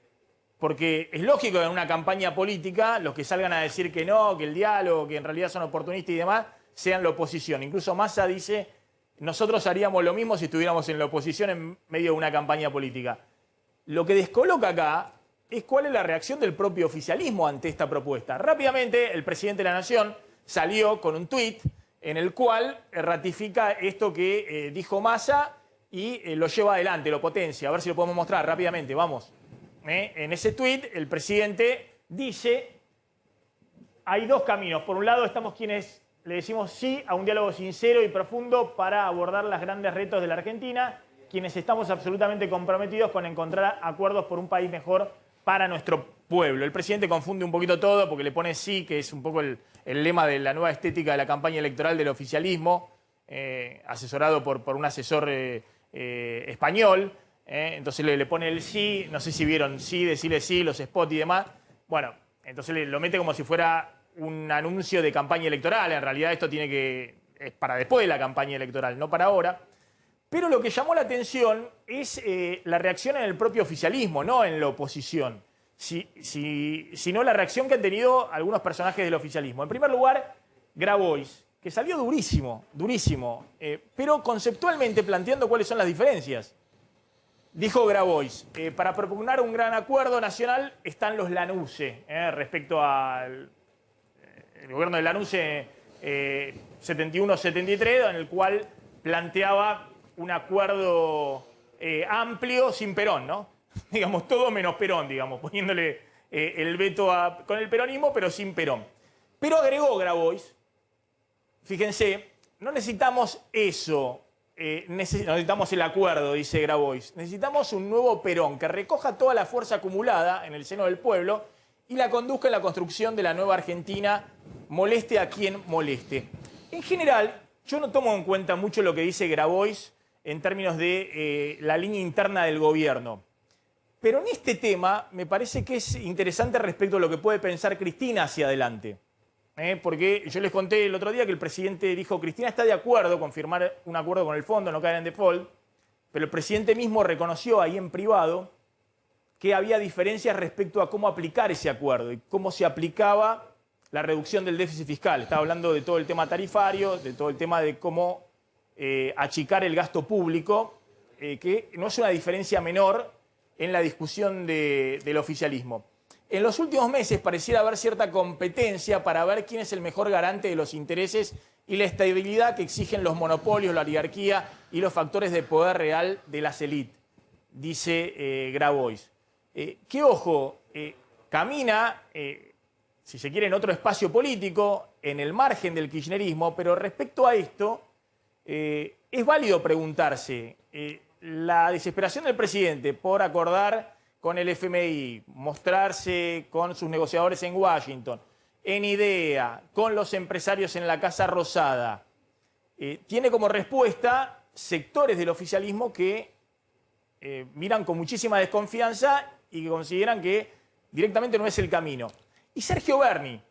Porque es lógico que en una campaña política los que salgan a decir que no, que el diálogo, que en realidad son oportunistas y demás, sean la oposición. Incluso Massa dice, nosotros haríamos lo mismo si estuviéramos en la oposición en medio de una campaña política. Lo que descoloca acá es cuál es la reacción del propio oficialismo ante esta propuesta. Rápidamente, el presidente de la Nación salió con un tuit en el cual ratifica esto que dijo Massa y lo lleva adelante, lo potencia. A ver si lo podemos mostrar rápidamente, vamos. En ese tuit, el presidente dice, hay dos caminos. Por un lado, estamos quienes le decimos sí a un diálogo sincero y profundo para abordar los grandes retos de la Argentina, quienes estamos absolutamente comprometidos con encontrar acuerdos por un país mejor para nuestro pueblo. El presidente confunde un poquito todo porque le pone sí, que es un poco el lema de la nueva estética de la campaña electoral del oficialismo, asesorado por un asesor español. Entonces le pone el sí, no sé si vieron sí, decirle sí, los spots y demás. Bueno, entonces lo mete como si fuera un anuncio de campaña electoral. En realidad esto es para después de la campaña electoral, no para ahora. Pero lo que llamó la atención es la reacción en el propio oficialismo, no en la oposición, sino la reacción que han tenido algunos personajes del oficialismo. En primer lugar, Grabois, que salió durísimo, pero conceptualmente planteando cuáles son las diferencias. Dijo Grabois, para propugnar un gran acuerdo nacional están los LANUCE, respecto al gobierno de LANUCE 71-73, en el cual planteaba un acuerdo amplio sin Perón, ¿no? Digamos, todo menos Perón, digamos, poniéndole el veto con el peronismo, pero sin Perón. Pero agregó Grabois, fíjense, no necesitamos eso, necesitamos el acuerdo, dice Grabois. Necesitamos un nuevo Perón que recoja toda la fuerza acumulada en el seno del pueblo y la conduzca en la construcción de la nueva Argentina, moleste a quien moleste. En general, yo no tomo en cuenta mucho lo que dice Grabois en términos de la línea interna del gobierno. Pero en este tema me parece que es interesante respecto a lo que puede pensar Cristina hacia adelante. Porque yo les conté el otro día que el presidente dijo Cristina está de acuerdo con firmar un acuerdo con el fondo, no caer en default, pero el presidente mismo reconoció ahí en privado que había diferencias respecto a cómo aplicar ese acuerdo y cómo se aplicaba la reducción del déficit fiscal. Estaba hablando de todo el tema tarifario, de todo el tema de cómo achicar el gasto público, que no es una diferencia menor en la discusión del oficialismo. En los últimos meses pareciera haber cierta competencia para ver quién es el mejor garante de los intereses y la estabilidad que exigen los monopolios, la oligarquía y los factores de poder real de las élites, dice Grabois. Que ojo, camina, si se quiere, en otro espacio político, en el margen del kirchnerismo, pero respecto a esto, es válido preguntarse, la desesperación del presidente por acordar con el FMI, mostrarse con sus negociadores en Washington, en IDEA, con los empresarios en la Casa Rosada, tiene como respuesta sectores del oficialismo que miran con muchísima desconfianza y que consideran que directamente no es el camino. Y Sergio Berni,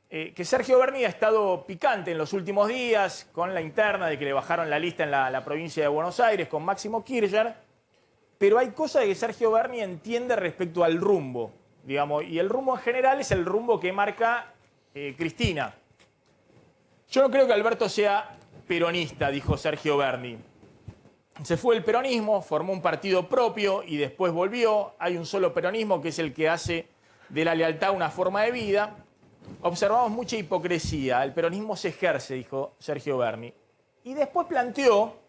que Sergio Berni ha estado picante en los últimos días con la interna de que le bajaron la lista en la provincia de Buenos Aires con Máximo Kirchner, pero hay cosas que Sergio Berni entiende respecto al rumbo, digamos, y el rumbo en general es el rumbo que marca Cristina. Yo no creo que Alberto sea peronista, dijo Sergio Berni. Se fue el peronismo, formó un partido propio y después volvió. Hay un solo peronismo que es el que hace de la lealtad una forma de vida. Observamos mucha hipocresía. El peronismo se ejerce, dijo Sergio Berni. Y después planteó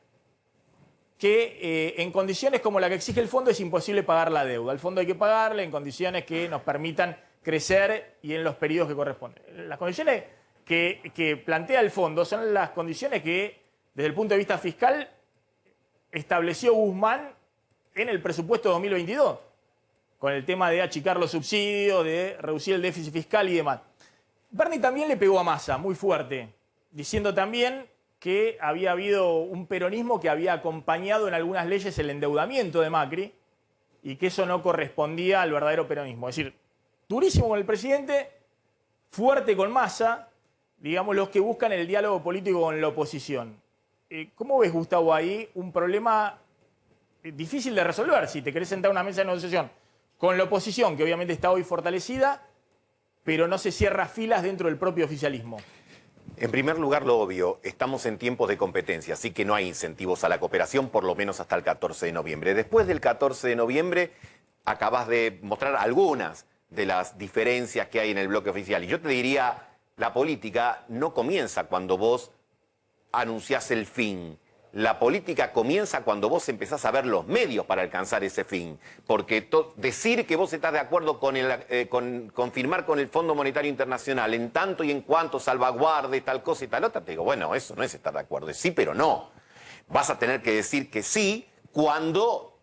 que en condiciones como la que exige el fondo es imposible pagar la deuda. El fondo hay que pagarle en condiciones que nos permitan crecer y en los periodos que corresponden. Las condiciones que plantea el fondo son las condiciones que, desde el punto de vista fiscal, estableció Guzmán en el presupuesto 2022, con el tema de achicar los subsidios, de reducir el déficit fiscal y demás. Berni también le pegó a Massa muy fuerte, diciendo también que había habido un peronismo que había acompañado en algunas leyes el endeudamiento de Macri y que eso no correspondía al verdadero peronismo. Es decir, durísimo con el presidente, fuerte con Massa, digamos, los que buscan el diálogo político con la oposición. ¿Cómo ves, Gustavo, ahí un problema difícil de resolver si te querés sentar a una mesa de negociación con la oposición, que obviamente está hoy fortalecida, pero no se cierra filas dentro del propio oficialismo? En primer lugar, lo obvio, estamos en tiempos de competencia, así que no hay incentivos a la cooperación, por lo menos hasta el 14 de noviembre. Después del 14 de noviembre, acabas de mostrar algunas de las diferencias que hay en el bloque oficial. Y yo te diría, la política no comienza cuando vos anunciás el fin. La política comienza cuando vos empezás a ver los medios para alcanzar ese fin. Porque decir que vos estás de acuerdo con firmar con el Fondo Monetario Internacional en tanto y en cuanto salvaguarde tal cosa y tal otra, te digo, bueno, eso no es estar de acuerdo, es sí pero no. Vas a tener que decir que sí cuando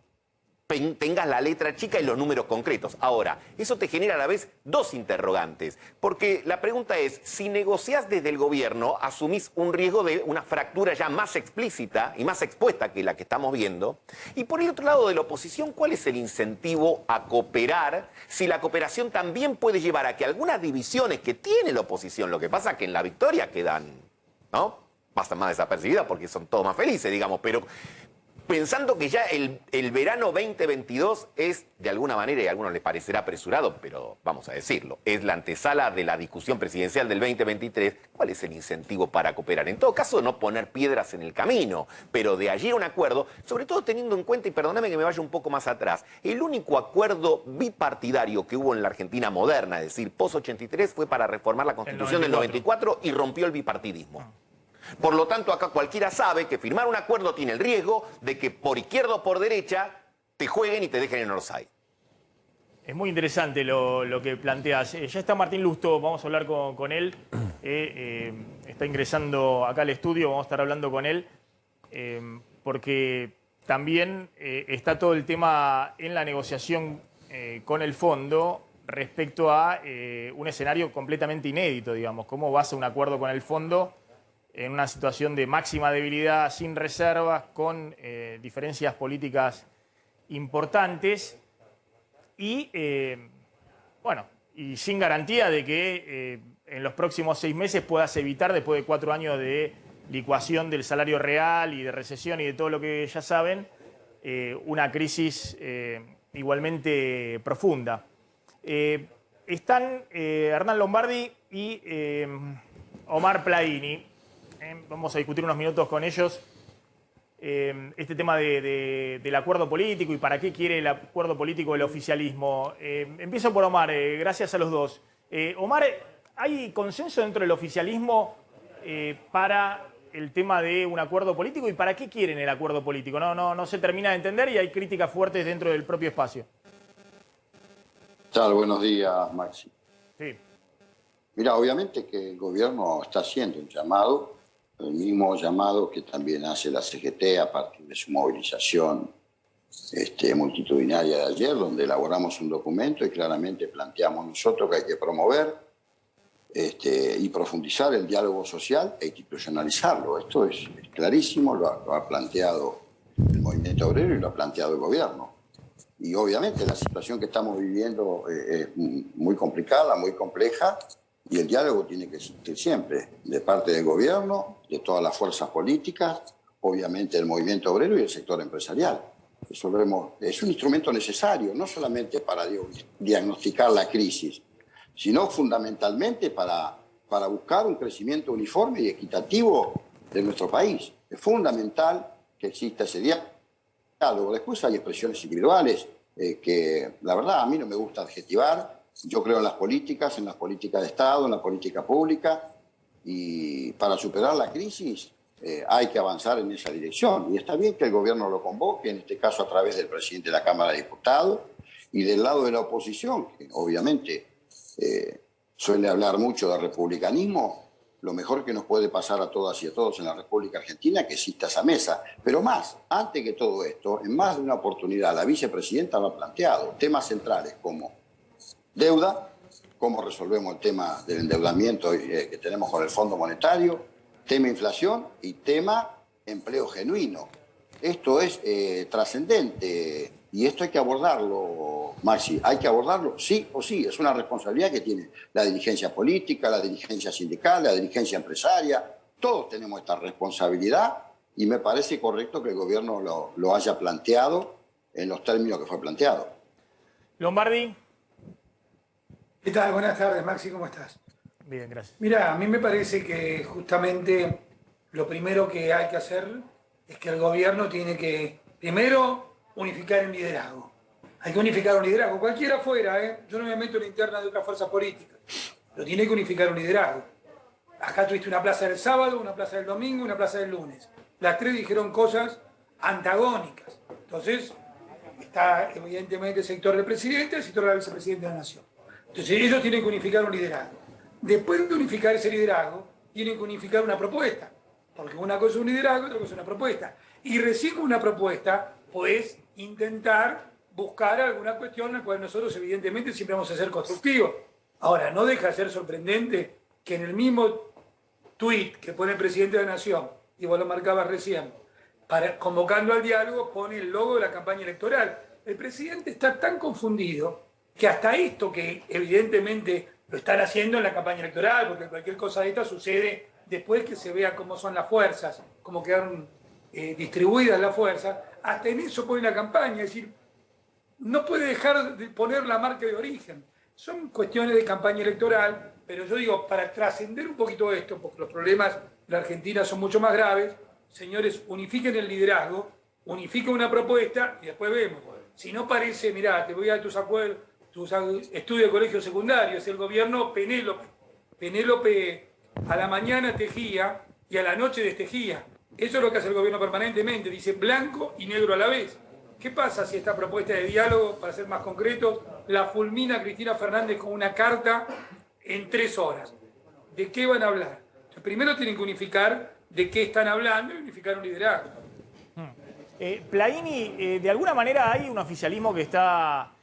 tengas la letra chica y los números concretos. Ahora, eso te genera a la vez dos interrogantes, porque la pregunta es, si negociás desde el gobierno, asumís un riesgo de una fractura ya más explícita y más expuesta que la que estamos viendo, y por el otro lado de la oposición, ¿cuál es el incentivo a cooperar si la cooperación también puede llevar a que algunas divisiones que tiene la oposición, lo que pasa es que en la victoria quedan, ¿no?, pasan más desapercibidas porque son todos más felices, digamos, pero pensando que ya el verano 2022 es, de alguna manera, y a algunos les parecerá apresurado, pero vamos a decirlo, es la antesala de la discusión presidencial del 2023, ¿cuál es el incentivo para cooperar? En todo caso, no poner piedras en el camino, pero de allí a un acuerdo, sobre todo teniendo en cuenta, y perdóname que me vaya un poco más atrás, el único acuerdo bipartidario que hubo en la Argentina moderna, es decir, post-83, fue para reformar la Constitución del 94 y rompió el bipartidismo. Por lo tanto, acá cualquiera sabe que firmar un acuerdo tiene el riesgo de que por izquierda o por derecha te jueguen y te dejen en offside. Es muy interesante lo que planteas. Ya está Martín Lusto, vamos a hablar con él. Está ingresando acá al estudio, vamos a estar hablando con él, porque también está todo el tema en la negociación con el fondo respecto a un escenario completamente inédito, digamos. ¿Cómo vas a un acuerdo con el fondo en una situación de máxima debilidad, sin reservas, con diferencias políticas importantes y, bueno, y sin garantía de que en los próximos 6 meses puedas evitar, después de 4 años de licuación del salario real y de recesión y de todo lo que ya saben, una crisis igualmente profunda? Están Hernán Lombardi y Omar Plaini. Vamos a discutir unos minutos con ellos este tema del acuerdo político y para qué quiere el acuerdo político el oficialismo. Empiezo por Omar, gracias a los dos. Omar, ¿hay consenso dentro del oficialismo para el tema de un acuerdo político y para qué quieren el acuerdo político? No se termina de entender y hay críticas fuertes dentro del propio espacio. Tal, buenos días, Maxi. Sí. Mira, obviamente que el gobierno está haciendo un llamado, el mismo llamado que también hace la CGT a partir de su movilización multitudinaria de ayer, donde elaboramos un documento y claramente planteamos nosotros que hay que promover y profundizar el diálogo social e institucionalizarlo. Esto es clarísimo, lo ha planteado el movimiento obrero y lo ha planteado el gobierno. Y obviamente la situación que estamos viviendo es muy complicada, muy compleja, y el diálogo tiene que existir siempre, de parte del gobierno, de todas las fuerzas políticas, obviamente del movimiento obrero y el sector empresarial. Eso es un instrumento necesario, no solamente para diagnosticar la crisis, sino fundamentalmente para buscar un crecimiento uniforme y equitativo de nuestro país. Es fundamental que exista ese diálogo. Después hay expresiones individuales que, la verdad, a mí no me gusta adjetivar. Yo creo en las políticas de Estado, en la política pública, y para superar la crisis hay que avanzar en esa dirección. Y está bien que el gobierno lo convoque, en este caso a través del presidente de la Cámara de Diputados, y del lado de la oposición, que obviamente suele hablar mucho de republicanismo. Lo mejor que nos puede pasar a todas y a todos en la República Argentina es que exista esa mesa. Pero más, antes que todo esto, en más de una oportunidad, la vicepresidenta lo ha planteado, temas centrales como deuda, cómo resolvemos el tema del endeudamiento que tenemos con el Fondo Monetario, tema inflación y tema empleo genuino. Esto es trascendente y esto hay que abordarlo, Maxi, hay que abordarlo sí o sí. Es una responsabilidad que tiene la dirigencia política, la dirigencia sindical, la dirigencia empresaria. Todos tenemos esta responsabilidad y me parece correcto que el gobierno lo haya planteado en los términos que fue planteado. Lombardi. ¿Qué tal? Buenas tardes, Maxi, ¿cómo estás? Bien, gracias. Mira, a mí me parece que justamente lo primero que hay que hacer es que el gobierno tiene que, primero, unificar el liderazgo. Hay que unificar un liderazgo, cualquiera fuera, ¿eh? Yo no me meto en la interna de otra fuerza política, pero tiene que unificar un liderazgo. Acá tuviste una plaza del sábado, una plaza del domingo, una plaza del lunes. Las tres dijeron cosas antagónicas. Entonces, está evidentemente el sector del presidente, el sector de la vicepresidenta de la Nación. Entonces ellos tienen que unificar un liderazgo. Después de unificar ese liderazgo, tienen que unificar una propuesta. Porque una cosa es un liderazgo, otra cosa es una propuesta. Y recién con una propuesta, podés intentar buscar alguna cuestión en la cual nosotros evidentemente siempre vamos a ser constructivos. Ahora, no deja de ser sorprendente que en el mismo tuit que pone el presidente de la Nación, y vos lo marcabas recién, convocando al diálogo, pone el logo de la campaña electoral. El presidente está tan confundido que hasta esto, que evidentemente lo están haciendo en la campaña electoral, porque cualquier cosa de esta sucede después que se vea cómo son las fuerzas, cómo quedaron distribuidas las fuerzas, hasta en eso pone la campaña, es decir, no puede dejar de poner la marca de origen. Son cuestiones de campaña electoral, pero yo digo, para trascender un poquito esto, porque los problemas de la Argentina son mucho más graves, señores, unifiquen el liderazgo, unifiquen una propuesta y después vemos. Si no parece, mirá, te voy a dar tus estudios de colegio secundario, es el gobierno Penélope. Penélope a la mañana tejía y a la noche destejía. Eso es lo que hace el gobierno permanentemente, dice blanco y negro a la vez. ¿Qué pasa si esta propuesta de diálogo, para ser más concretos, la fulmina Cristina Fernández con una carta en 3 horas? ¿De qué van a hablar? Entonces, primero tienen que unificar de qué están hablando y unificar un liderazgo. Plaini, de alguna manera hay un oficialismo que está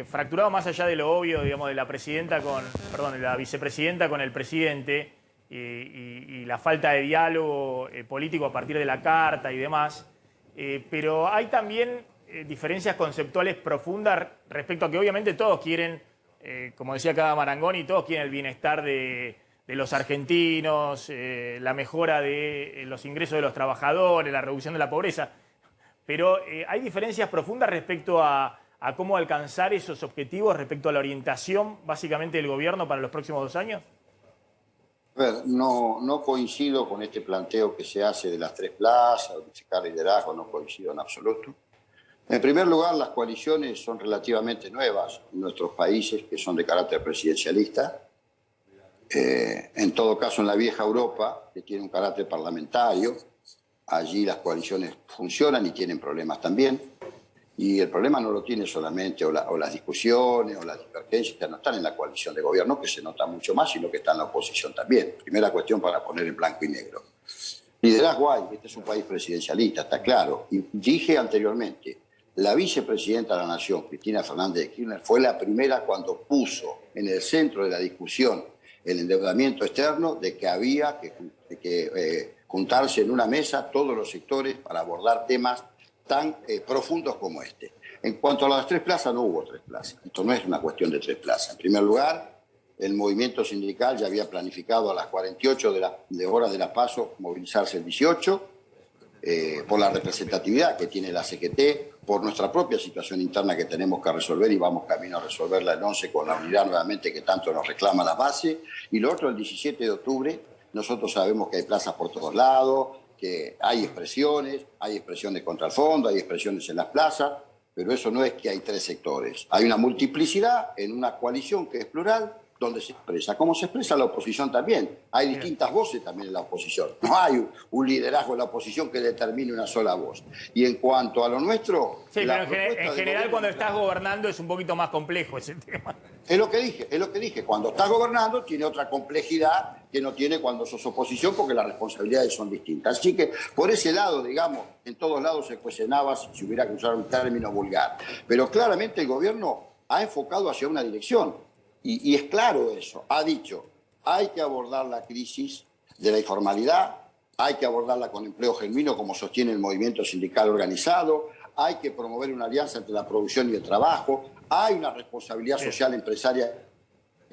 fracturado más allá de lo obvio, digamos, de la de la vicepresidenta con el presidente y la falta de diálogo político a partir de la carta y demás. Pero hay también diferencias conceptuales profundas respecto a que obviamente todos quieren, como decía acá Marangoni, todos quieren el bienestar de los argentinos, la mejora de los ingresos de los trabajadores, la reducción de la pobreza. Pero hay diferencias profundas respecto a cómo alcanzar esos objetivos, respecto a la orientación básicamente del gobierno para los próximos 2 años. A ver, no coincido con este planteo que se hace de las 3 plazas, unificar liderazgo, no coincido en absoluto. En primer lugar, las coaliciones son relativamente nuevas en nuestros países, que son de carácter presidencialista. En todo caso, en la vieja Europa, que tiene un carácter parlamentario, allí las coaliciones funcionan y tienen problemas también. Y el problema no lo tiene solamente, o las discusiones o las divergencias no están en la coalición de gobierno, que se nota mucho más, sino que está en la oposición también. Primera cuestión para poner en blanco y negro. Liderazgo hay, este es un país presidencialista, está claro. Y dije anteriormente, la vicepresidenta de la Nación, Cristina Fernández de Kirchner, fue la primera cuando puso en el centro de la discusión el endeudamiento externo, de que había que juntarse en una mesa todos los sectores para abordar temas tan profundos como este. En cuanto a las 3 plazas, no hubo 3 plazas. Esto no es una cuestión de 3 plazas. En primer lugar, el movimiento sindical ya había planificado a las 48 de horas de la PASO movilizarse el 18, por la representatividad que tiene la CGT, por nuestra propia situación interna que tenemos que resolver y vamos camino a resolverla el 11 con la unidad nuevamente que tanto nos reclama la base. Y lo otro, el 17 de octubre, nosotros sabemos que hay plazas por todos lados, que hay expresiones contra el fondo, hay expresiones en las plazas, pero eso no es que hay 3 sectores. Hay una multiplicidad en una coalición que es plural, donde se expresa. Como se expresa la oposición también. Hay distintas voces también en la oposición. No hay un liderazgo en la oposición que determine una sola voz. Y en cuanto a lo nuestro... Sí, pero en general cuando estás gobernando es un poquito más complejo ese tema. Es lo que dije. Cuando estás gobernando tiene otra complejidad que no tiene cuando sos oposición, porque las responsabilidades son distintas. Así que por ese lado, digamos, en todos lados se cuestionaba si hubiera que usar un término vulgar. Pero claramente el gobierno ha enfocado hacia una dirección. Y es claro eso. Ha dicho, hay que abordar la crisis de la informalidad, hay que abordarla con empleo genuino, como sostiene el movimiento sindical organizado, hay que promover una alianza entre la producción y el trabajo, hay una responsabilidad social empresaria,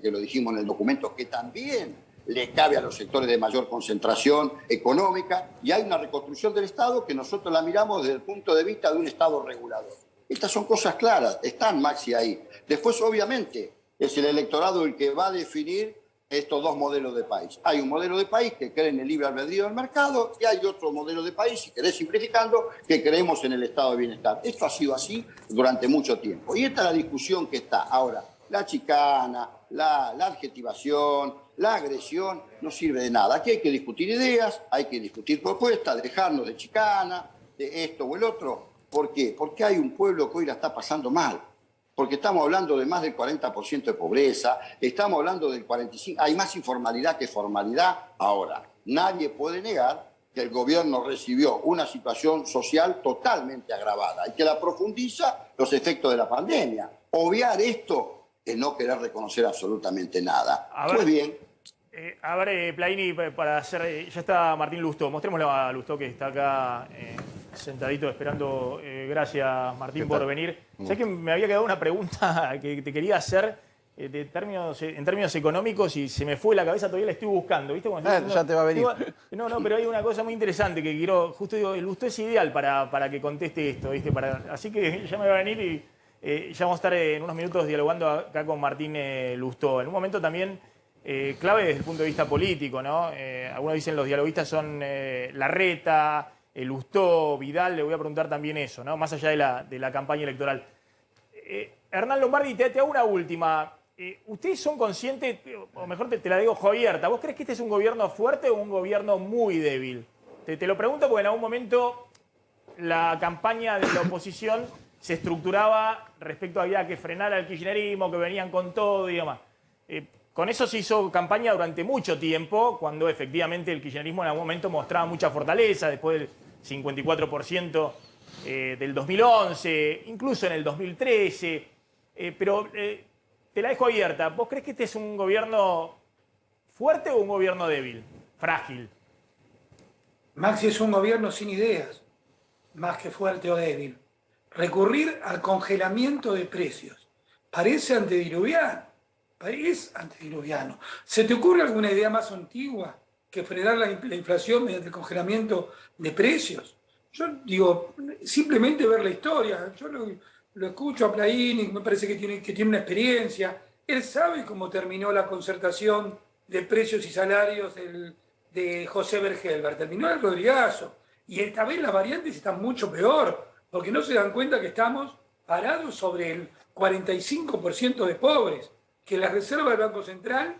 que lo dijimos en el documento, que también le cabe a los sectores de mayor concentración económica, y hay una reconstrucción del Estado que nosotros la miramos desde el punto de vista de un Estado regulador. Estas son cosas claras, están Maxi ahí. Después, obviamente, es el electorado el que va a definir estos 2 modelos de país. Hay un modelo de país que cree en el libre albedrío del mercado y hay otro modelo de país, si querés simplificando, que creemos en el estado de bienestar. Esto ha sido así durante mucho tiempo. Y esta es la discusión que está. Ahora, la chicana, la adjetivación, la agresión, no sirve de nada. Aquí hay que discutir ideas, hay que discutir propuestas, dejarnos de chicana, de esto o el otro. ¿Por qué? Porque hay un pueblo que hoy la está pasando mal. Porque estamos hablando de más del 40% de pobreza, estamos hablando del 45%, hay más informalidad que formalidad. Ahora, nadie puede negar que el gobierno recibió una situación social totalmente agravada y que la profundiza los efectos de la pandemia. Obviar esto es no querer reconocer absolutamente nada. Pues bien. A ver, Plaini, para hacer... ya está Martín Lustó. Mostrémoslo a Lustó, que está acá sentadito esperando. Gracias, Martín, por venir. Sé que me había quedado una pregunta que te quería hacer en términos económicos y se me fue la cabeza, todavía la estoy buscando. ¿Viste? Ya te va a venir. No, pero hay una cosa muy interesante que quiero... Justo digo, el Lustó es ideal para que conteste esto, ¿viste? Así que ya me va a venir y ya vamos a estar en unos minutos dialogando acá con Martín Lustó. En un momento también... clave desde el punto de vista político, ¿no? Algunos dicen los dialoguistas son Larreta, Lustó, Vidal, le voy a preguntar también eso, ¿no? Más allá de la campaña electoral. Hernán Lombardi, te hago una última. ¿Ustedes son conscientes, o mejor te la digo abierta, ¿vos crees que este es un gobierno fuerte o un gobierno muy débil? Te lo pregunto porque en algún momento la campaña de la oposición se estructuraba respecto a que había que frenar al kirchnerismo, que venían con todo y demás. Con eso se hizo campaña durante mucho tiempo, cuando efectivamente el kirchnerismo en algún momento mostraba mucha fortaleza, después del 54% del 2011, incluso en el 2013. Pero te la dejo abierta. ¿Vos crees que este es un gobierno fuerte o un gobierno débil, frágil? Maxi, es un gobierno sin ideas, más que fuerte o débil. Recurrir al congelamiento de precios parece antediluviano. ¿Se te ocurre alguna idea más antigua que frenar la inflación mediante el congelamiento de precios? Yo digo, simplemente ver la historia. Yo lo escucho a Plaini, me parece que tiene una experiencia. Él sabe cómo terminó la concertación de precios y salarios de José Bergelber. Terminó el Rodrigazo. Y esta vez las variantes están mucho peor, porque no se dan cuenta que estamos parados sobre el 45% de pobres, que las reservas del Banco Central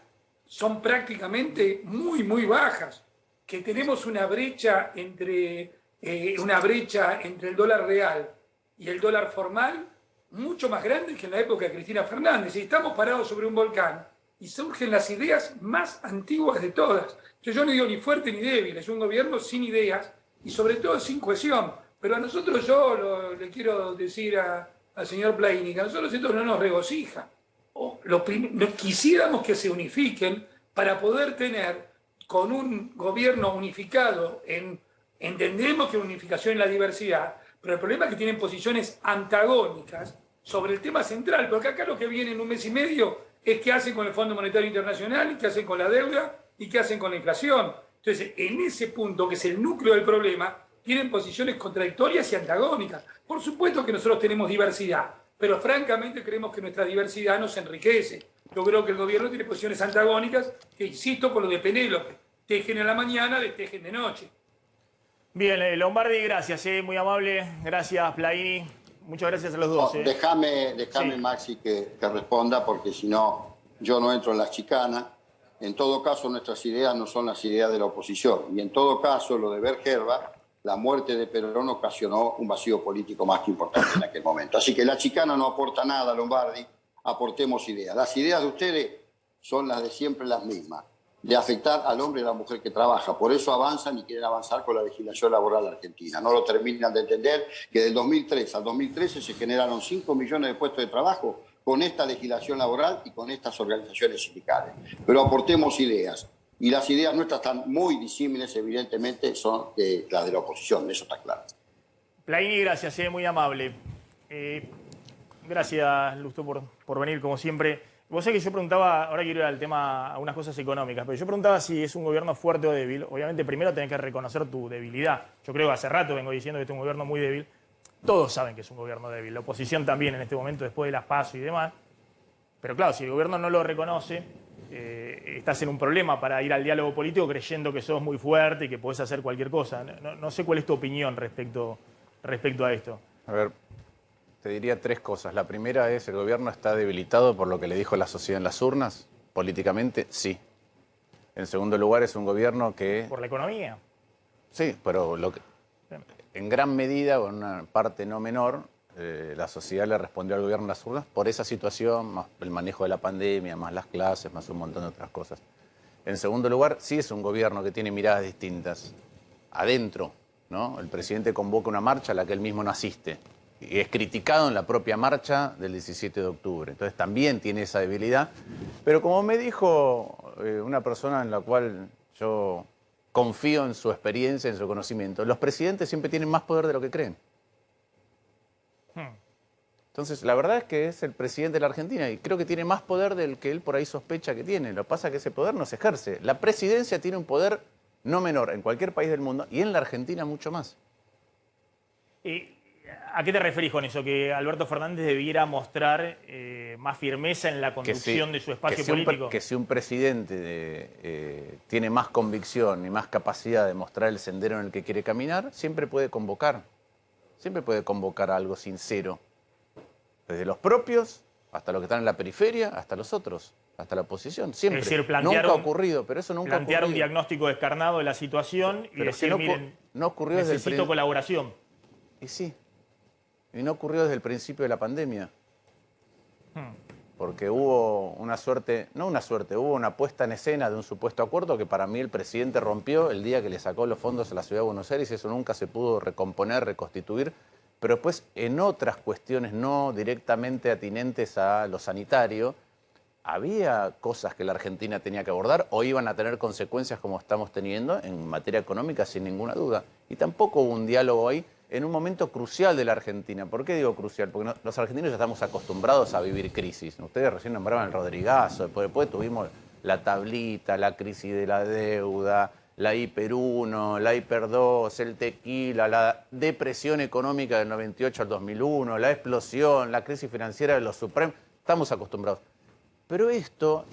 son prácticamente muy, muy bajas, que tenemos una brecha entre el dólar real y el dólar formal mucho más grande que en la época de Cristina Fernández. Y estamos parados sobre un volcán y surgen las ideas más antiguas de todas. Yo no digo ni fuerte ni débil, es un gobierno sin ideas y sobre todo sin cohesión. Pero a nosotros, le quiero decir al señor Plaini, que a nosotros esto no nos regocija. Quisiéramos que se unifiquen para poder tener con un gobierno unificado, entendemos que unificación es la diversidad, pero el problema es que tienen posiciones antagónicas sobre el tema central, porque acá lo que viene en un mes y medio es qué hacen con el Fondo Monetario Internacional, y qué hacen con la deuda y qué hacen con la inflación. Entonces, en ese punto, que es el núcleo del problema, tienen posiciones contradictorias y antagónicas. Por supuesto que nosotros tenemos diversidad, pero francamente creemos que nuestra diversidad nos enriquece. Yo creo que el gobierno tiene posiciones antagónicas, que insisto con lo de Penélope, tejen en la mañana, destejen de noche. Bien, Lombardi, gracias, muy amable. Gracias, Plaini. Muchas gracias a los dos. Déjame Maxi, que responda, porque si no, yo no entro en las chicanas. En todo caso, nuestras ideas no son las ideas de la oposición. Y en todo caso, lo de Bergelber, la muerte de Perón ocasionó un vacío político más que importante en aquel momento. Así que la chicana no aporta nada, Lombardi, aportemos ideas. Las ideas de ustedes son las de siempre, las mismas, de afectar al hombre y a la mujer que trabaja. Por eso avanzan y quieren avanzar con la legislación laboral argentina. No lo terminan de entender, que del 2003 al 2013 se generaron 5 millones de puestos de trabajo con esta legislación laboral y con estas organizaciones sindicales. Pero aportemos ideas. Y las ideas nuestras están muy disímiles, evidentemente, son las de la oposición, eso está claro. Plaini, gracias, muy amable. Gracias, Lustó, por venir, como siempre. Vos sabés que yo preguntaba, ahora quiero ir al tema, a unas cosas económicas, pero yo preguntaba si es un gobierno fuerte o débil. Obviamente, primero tenés que reconocer tu debilidad. Yo creo que hace rato vengo diciendo que este es un gobierno muy débil. Todos saben que es un gobierno débil. La oposición también en este momento, después de las PASO y demás. Pero claro, si el gobierno no lo reconoce, estás en un problema para ir al diálogo político creyendo que sos muy fuerte y que podés hacer cualquier cosa. No sé cuál es tu opinión respecto a esto. A ver, te diría 3 cosas. La primera es, ¿el gobierno está debilitado por lo que le dijo la sociedad en las urnas? Políticamente, sí. En segundo lugar, es un gobierno que... ¿Por la economía? Sí, pero en gran medida, o en una parte no menor, la sociedad le respondió al gobierno en las urnas por esa situación, más el manejo de la pandemia, más las clases, más un montón de otras cosas. En segundo lugar, sí es un gobierno que tiene miradas distintas. adentro, ¿no? El presidente convoca una marcha a la que él mismo no asiste y es criticado en la propia marcha del 17 de octubre. Entonces también tiene esa debilidad. Pero como me dijo una persona en la cual yo confío en su experiencia, en su conocimiento, los presidentes siempre tienen más poder de lo que creen. Entonces, la verdad es que es el presidente de la Argentina y creo que tiene más poder del que él por ahí sospecha que tiene. Lo que pasa es que ese poder no se ejerce. La presidencia tiene un poder no menor en cualquier país del mundo y en la Argentina mucho más. ¿A qué te referís con eso? ¿Que Alberto Fernández debiera mostrar más firmeza en la conducción de su espacio político? Que si un presidente tiene más convicción y más capacidad de mostrar el sendero en el que quiere caminar, siempre puede convocar a algo sincero. Desde los propios, hasta los que están en la periferia, hasta los otros, hasta la oposición, siempre. Es decir, nunca ha ocurrido, pero eso nunca ha ocurrido. Plantear un diagnóstico descarnado de la situación y decir, miren, no ocurrió necesito colaboración. Y sí, y no ocurrió desde el principio de la pandemia. Porque hubo hubo una puesta en escena de un supuesto acuerdo que para mí el presidente rompió el día que le sacó los fondos a la Ciudad de Buenos Aires y eso nunca se pudo recomponer, reconstituir. Pero después, en otras cuestiones no directamente atinentes a lo sanitario, había cosas que la Argentina tenía que abordar o iban a tener consecuencias como estamos teniendo en materia económica, sin ninguna duda. Y tampoco hubo un diálogo ahí en un momento crucial de la Argentina. ¿Por qué digo crucial? Porque los argentinos ya estamos acostumbrados a vivir crisis. Ustedes recién nombraban el Rodrigazo, después tuvimos la tablita, la crisis de la deuda, la Hiper 1, la Hiper 2, el tequila, la depresión económica del 98 al 2001, la explosión, la crisis financiera de los Supremos. Estamos acostumbrados. Pero esto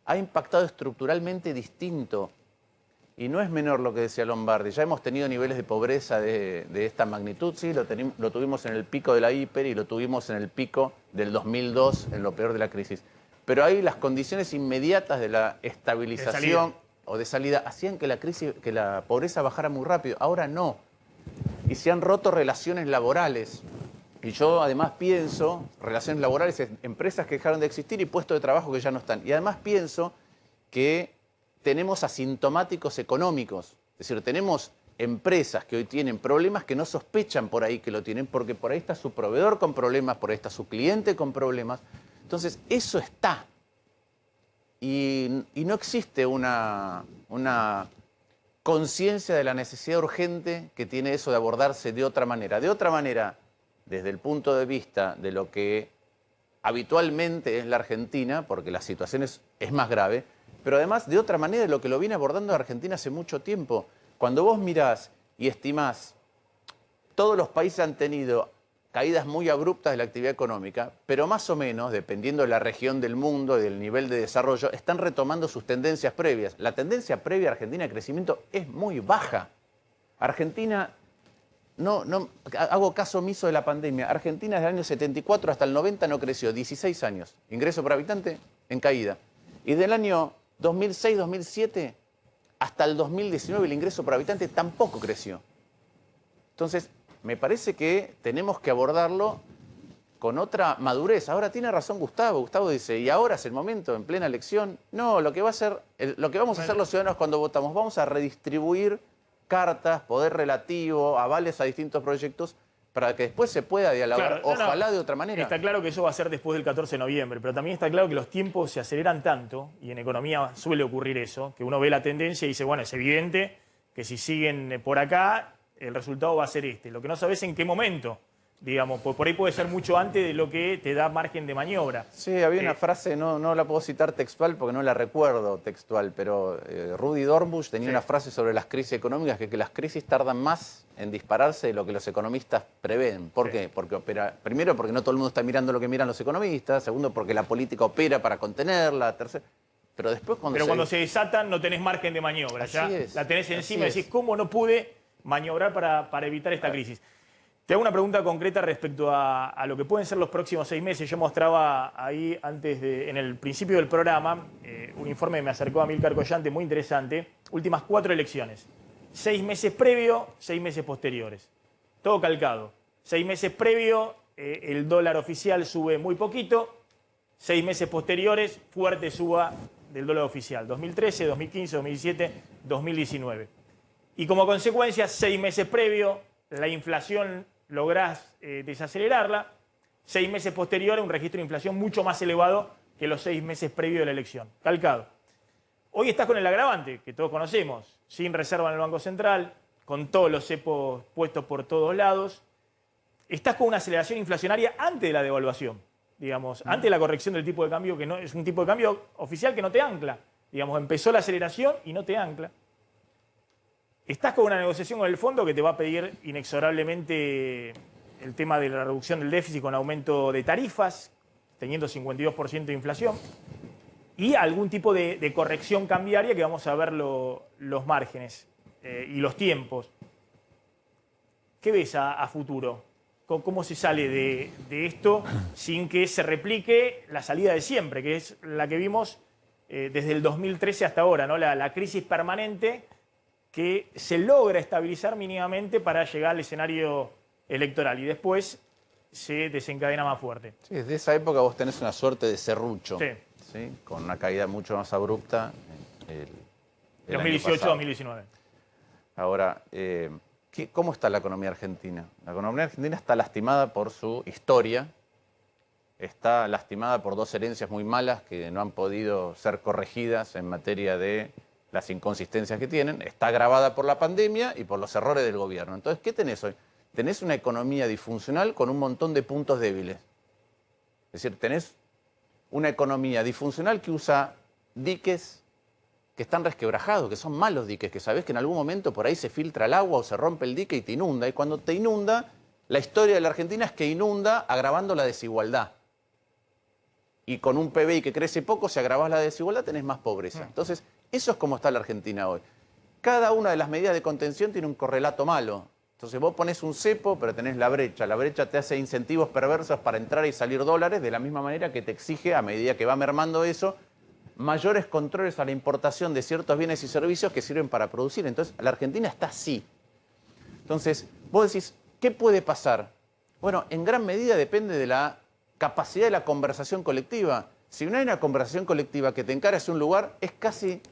ha impactado estructuralmente distinto. Y no es menor lo que decía Lombardi. Ya hemos tenido niveles de pobreza de esta magnitud. Sí, lo tuvimos en el pico de la hiper y lo tuvimos en el pico del 2002, en lo peor de la crisis. Pero ahí las condiciones inmediatas de la estabilización o de salida hacían que la pobreza bajara muy rápido. Ahora no. Y se han roto relaciones laborales. Y yo además pienso, relaciones laborales, empresas que dejaron de existir y puestos de trabajo que ya no están. Y además pienso que tenemos asintomáticos económicos. Es decir, tenemos empresas que hoy tienen problemas que no sospechan por ahí que lo tienen, porque por ahí está su proveedor con problemas, por ahí está su cliente con problemas. Entonces, eso está. Y no existe una conciencia de la necesidad urgente que tiene eso de abordarse de otra manera. De otra manera, desde el punto de vista de lo que habitualmente es la Argentina, porque la situación es más grave, pero además de otra manera de lo que lo viene abordando Argentina hace mucho tiempo. Cuando vos mirás y estimás, todos los países han tenido caídas muy abruptas de la actividad económica, pero más o menos, dependiendo de la región del mundo y del nivel de desarrollo, están retomando sus tendencias previas. La tendencia previa a Argentina de crecimiento es muy baja. Argentina, hago caso omiso de la pandemia, Argentina desde el año 74 hasta el 90 no creció, 16 años. Ingreso por habitante en caída. Y del año 2006-2007 hasta el 2019 el ingreso por habitante tampoco creció. Entonces, me parece que tenemos que abordarlo con otra madurez. Ahora tiene razón Gustavo. Gustavo dice, ¿y ahora es el momento, en plena elección? No, lo que vamos a hacer los ciudadanos cuando votamos, vamos a redistribuir cartas, poder relativo, avales a distintos proyectos, para que después se pueda dialogar, ojalá de otra manera. Está claro que eso va a ser después del 14 de noviembre, pero también está claro que los tiempos se aceleran tanto, y en economía suele ocurrir eso, que uno ve la tendencia y dice, bueno, es evidente que si siguen por acá, el resultado va a ser este. Lo que no sabes en qué momento, digamos, por ahí puede ser mucho antes de lo que te da margen de maniobra. Sí, había una frase, no la puedo citar textual porque no la recuerdo textual, pero Rudy Dornbusch tenía una frase sobre las crisis económicas, que las crisis tardan más en dispararse de lo que los economistas prevén. ¿Por qué? Porque primero, porque no todo el mundo está mirando lo que miran los economistas. Segundo, porque la política opera para contenerla. Tercero, pero después cuando se desatan no tenés margen de maniobra. Ya la tenés encima y decís, ¿cómo no pude maniobrar para evitar esta crisis? Te hago una pregunta concreta respecto a lo que pueden ser los próximos 6 meses. Yo mostraba ahí en el principio del programa un informe que me acercó a Amílcar Collante muy interesante. Últimas 4 elecciones. 6 meses previo, 6 meses posteriores. Todo calcado. 6 meses previo, el dólar oficial sube muy poquito. 6 meses posteriores, fuerte suba del dólar oficial. 2013, 2015, 2017, 2019. Y como consecuencia, 6 meses previo, la inflación lográs desacelerarla. 6 meses posteriores, un registro de inflación mucho más elevado que los 6 meses previos de la elección. Calcado. Hoy estás con el agravante, que todos conocemos, sin reserva en el Banco Central, con todos los cepos puestos por todos lados. Estás con una aceleración inflacionaria antes de la devaluación, digamos, antes de la corrección del tipo de cambio, que no es un tipo de cambio oficial que no te ancla. Digamos, empezó la aceleración y no te ancla. Estás con una negociación con el fondo que te va a pedir inexorablemente el tema de la reducción del déficit con aumento de tarifas, teniendo 52% de inflación, y algún tipo de corrección cambiaria que vamos a ver los márgenes y los tiempos. ¿Qué ves a futuro? ¿Cómo se sale de esto sin que se replique la salida de siempre, que es la que vimos desde el 2013 hasta ahora, ¿no? La crisis permanente que se logra estabilizar mínimamente para llegar al escenario electoral y después se desencadena más fuerte? Sí, desde esa época vos tenés una suerte de serrucho, Sí. ¿sí? Con una caída mucho más abrupta. El 2018-2019. Ahora, ¿cómo está la economía argentina? La economía argentina está lastimada por su historia, está lastimada por 2 herencias muy malas que no han podido ser corregidas en materia de las inconsistencias que tienen, está agravada por la pandemia y por los errores del gobierno. Entonces, ¿qué tenés hoy? Tenés una economía disfuncional con un montón de puntos débiles. Es decir, tenés una economía disfuncional que usa diques que están resquebrajados, que son malos diques, que sabés que en algún momento por ahí se filtra el agua o se rompe el dique y te inunda. Y cuando te inunda, la historia de la Argentina es que inunda agravando la desigualdad. Y con un PBI que crece poco, si agravás la desigualdad, tenés más pobreza. Entonces, eso es como está la Argentina hoy. Cada una de las medidas de contención tiene un correlato malo. Entonces vos ponés un cepo, pero tenés la brecha. La brecha te hace incentivos perversos para entrar y salir dólares, de la misma manera que te exige, a medida que va mermando eso, mayores controles a la importación de ciertos bienes y servicios que sirven para producir. Entonces, la Argentina está así. Entonces, vos decís, ¿qué puede pasar? Bueno, en gran medida depende de la capacidad de la conversación colectiva. Si no hay una conversación colectiva que te encare hacia un lugar, es casi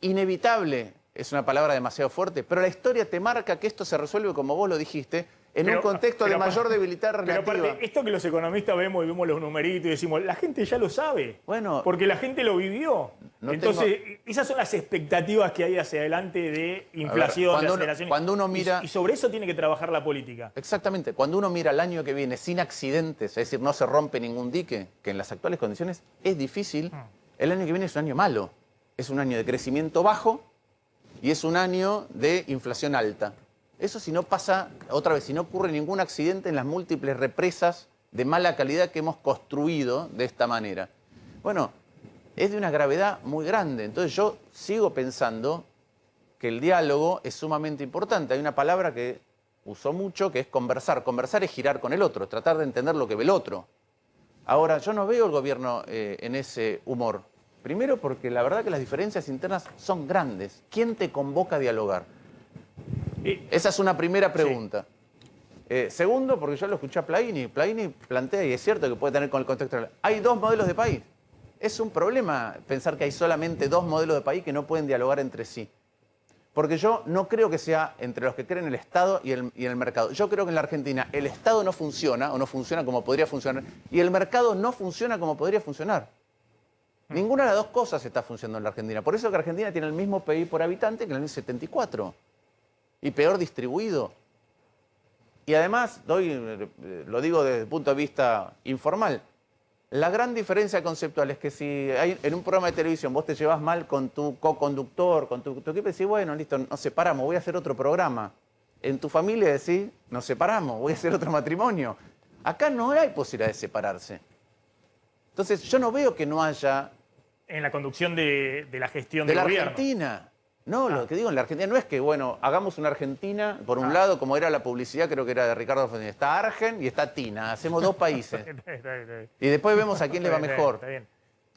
inevitable, es una palabra demasiado fuerte, pero la historia te marca que esto se resuelve, como vos lo dijiste, en un contexto de mayor debilidad relativa. Pero aparte, esto que los economistas vemos y vemos los numeritos y decimos, la gente ya lo sabe. Bueno, porque la gente lo vivió. Entonces, esas son las expectativas que hay hacia adelante de inflación, de aceleración. Cuando uno mira... Y sobre eso tiene que trabajar la política. Exactamente. Cuando uno mira el año que viene sin accidentes, es decir, no se rompe ningún dique, que en las actuales condiciones es difícil, el año que viene es un año malo. Es un año de crecimiento bajo y es un año de inflación alta. Eso si no pasa, otra vez, si no ocurre ningún accidente en las múltiples represas de mala calidad que hemos construido de esta manera. Bueno, es de una gravedad muy grande. Entonces yo sigo pensando que el diálogo es sumamente importante. Hay una palabra que uso mucho que es conversar. Conversar es girar con el otro, tratar de entender lo que ve el otro. Ahora, yo no veo el gobierno en ese humor. Primero porque la verdad que las diferencias internas son grandes. ¿Quién te convoca a dialogar? Esa es una primera pregunta. Sí. Segundo, porque yo lo escuché a Plaini. Plaini plantea, y es cierto que puede tener con el contexto, hay 2 modelos de país. Es un problema pensar que hay solamente 2 modelos de país que no pueden dialogar entre sí. Porque yo no creo que sea entre los que creen el Estado y el mercado. Yo creo que en la Argentina el Estado no funciona, o no funciona como podría funcionar, y el mercado no funciona como podría funcionar. Ninguna de las 2 cosas está funcionando en la Argentina. Por eso que Argentina tiene el mismo PIB por habitante que en el año 74. Y peor distribuido. Y además, lo digo desde el punto de vista informal, la gran diferencia conceptual es que si hay, en un programa de televisión vos te llevas mal con tu co-conductor, con tu equipo, decís, bueno, listo, nos separamos, voy a hacer otro programa. En tu familia decís, nos separamos, voy a hacer otro matrimonio. Acá no hay posibilidad de separarse. Entonces, yo no veo que no haya... En la conducción de la gestión del gobierno. De la Argentina. No, lo que digo en la Argentina no es que, bueno, hagamos una Argentina, por un lado, como era la publicidad, creo que era de Ricardo Fondini, está Argen y está Tina, hacemos 2 países. Y después vemos a quién le va mejor. Está bien.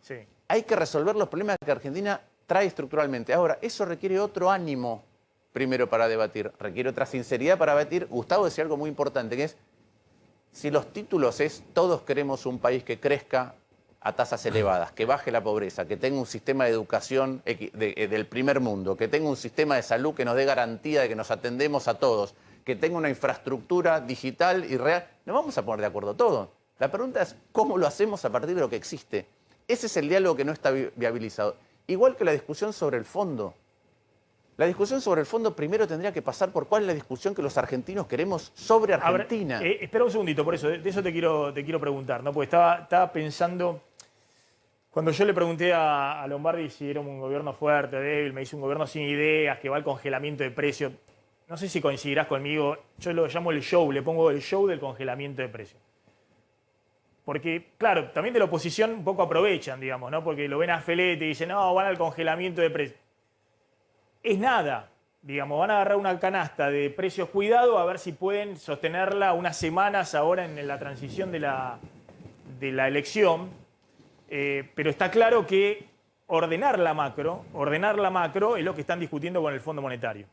Sí. Hay que resolver los problemas que Argentina trae estructuralmente. Ahora, eso requiere otro ánimo, primero, para debatir. Requiere otra sinceridad para debatir. Gustavo decía algo muy importante, que es, si los títulos es, todos queremos un país que crezca, a tasas elevadas, que baje la pobreza, que tenga un sistema de educación del primer mundo, que tenga un sistema de salud que nos dé garantía de que nos atendemos a todos, que tenga una infraestructura digital y real, nos vamos a poner de acuerdo todos. La pregunta es cómo lo hacemos a partir de lo que existe. Ese es el diálogo que no está viabilizado. Igual que la discusión sobre el fondo. La discusión sobre el fondo primero tendría que pasar por cuál es la discusión que los argentinos queremos sobre Argentina. Espera un segundito, por eso, de eso te quiero preguntar, ¿no? Porque estaba pensando, cuando yo le pregunté a Lombardi si era un gobierno fuerte, débil, me dice un gobierno sin ideas, que va al congelamiento de precios. No sé si coincidirás conmigo, yo lo llamo el show, le pongo el show del congelamiento de precios. Porque, claro, también de la oposición un poco aprovechan, digamos, ¿no? Porque lo ven a Feletti y dicen, no, van al congelamiento de precios. Es nada, digamos, van a agarrar una canasta de precios cuidado a ver si pueden sostenerla unas semanas ahora en la transición de la elección, pero está claro que ordenar la macro es lo que están discutiendo con el Fondo Monetario.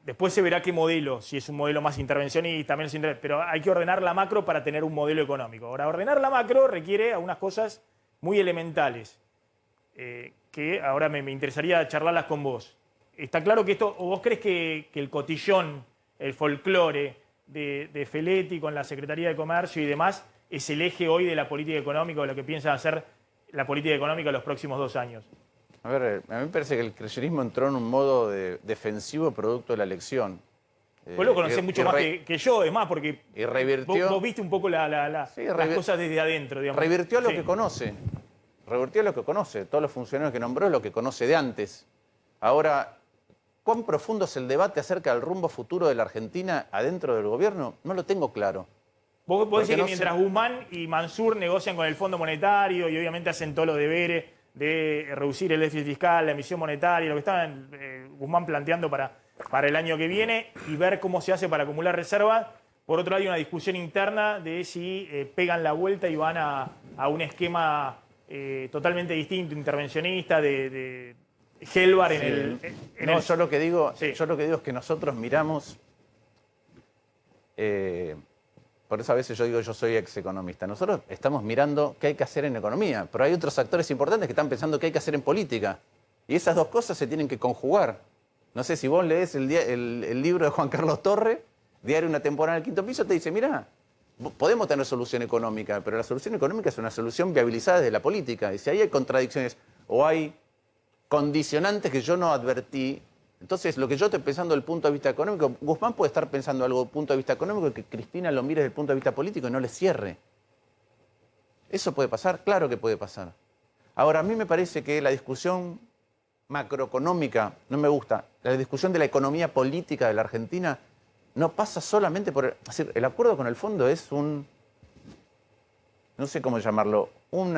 Después se verá qué modelo, si es un modelo más intervencionista, menos intervencionista, pero hay que ordenar la macro para tener un modelo económico. Ahora, ordenar la macro requiere algunas cosas muy elementales, que ahora me interesaría charlarlas con vos. Está claro que esto, o vos crees que el cotillón, el folclore de Feletti con la Secretaría de Comercio y demás, es el eje hoy de la política económica o lo que piensan hacer la política económica en los próximos 2 años? A ver, a mí me parece que el kirchnerismo entró en un modo defensivo producto de la elección. Vos lo conocés mucho más que yo, es más, porque y revirtió, vos viste un poco las cosas desde adentro, digamos. Revirtió lo que conoce. Revirtió lo que conoce. Todos los funcionarios que nombró es lo que conoce de antes. Ahora, ¿cuán profundo es el debate acerca del rumbo futuro de la Argentina adentro del gobierno? No lo tengo claro. Vos decís que mientras Guzmán y Mansur negocian con el Fondo Monetario y obviamente hacen todos los deberes de reducir el déficit fiscal, la emisión monetaria, lo que estaba Guzmán planteando para el año que viene y ver cómo se hace para acumular reservas. Por otro lado, hay una discusión interna de si pegan la vuelta y van a un esquema totalmente distinto, intervencionista, de Helvar en el... Yo lo que digo es que nosotros miramos... por eso a veces yo digo yo soy ex-economista. Nosotros estamos mirando qué hay que hacer en economía, pero hay otros actores importantes que están pensando qué hay que hacer en política. Y esas dos cosas se tienen que conjugar. No sé si vos lees el libro de Juan Carlos Torre, Diario una temporada en el quinto piso, te dice, mirá, podemos tener solución económica, pero la solución económica es una solución viabilizada desde la política. Y si ahí hay contradicciones o hay condicionantes que yo no advertí, entonces lo que yo estoy pensando desde el punto de vista económico, Guzmán puede estar pensando algo desde el punto de vista económico que Cristina lo mire desde el punto de vista político y no le cierre. ¿Eso puede pasar? Claro que puede pasar. Ahora, a mí me parece que la discusión macroeconómica no me gusta. La discusión de la economía política de la Argentina no pasa solamente por... Es decir, el acuerdo con el fondo es un... no sé cómo llamarlo, un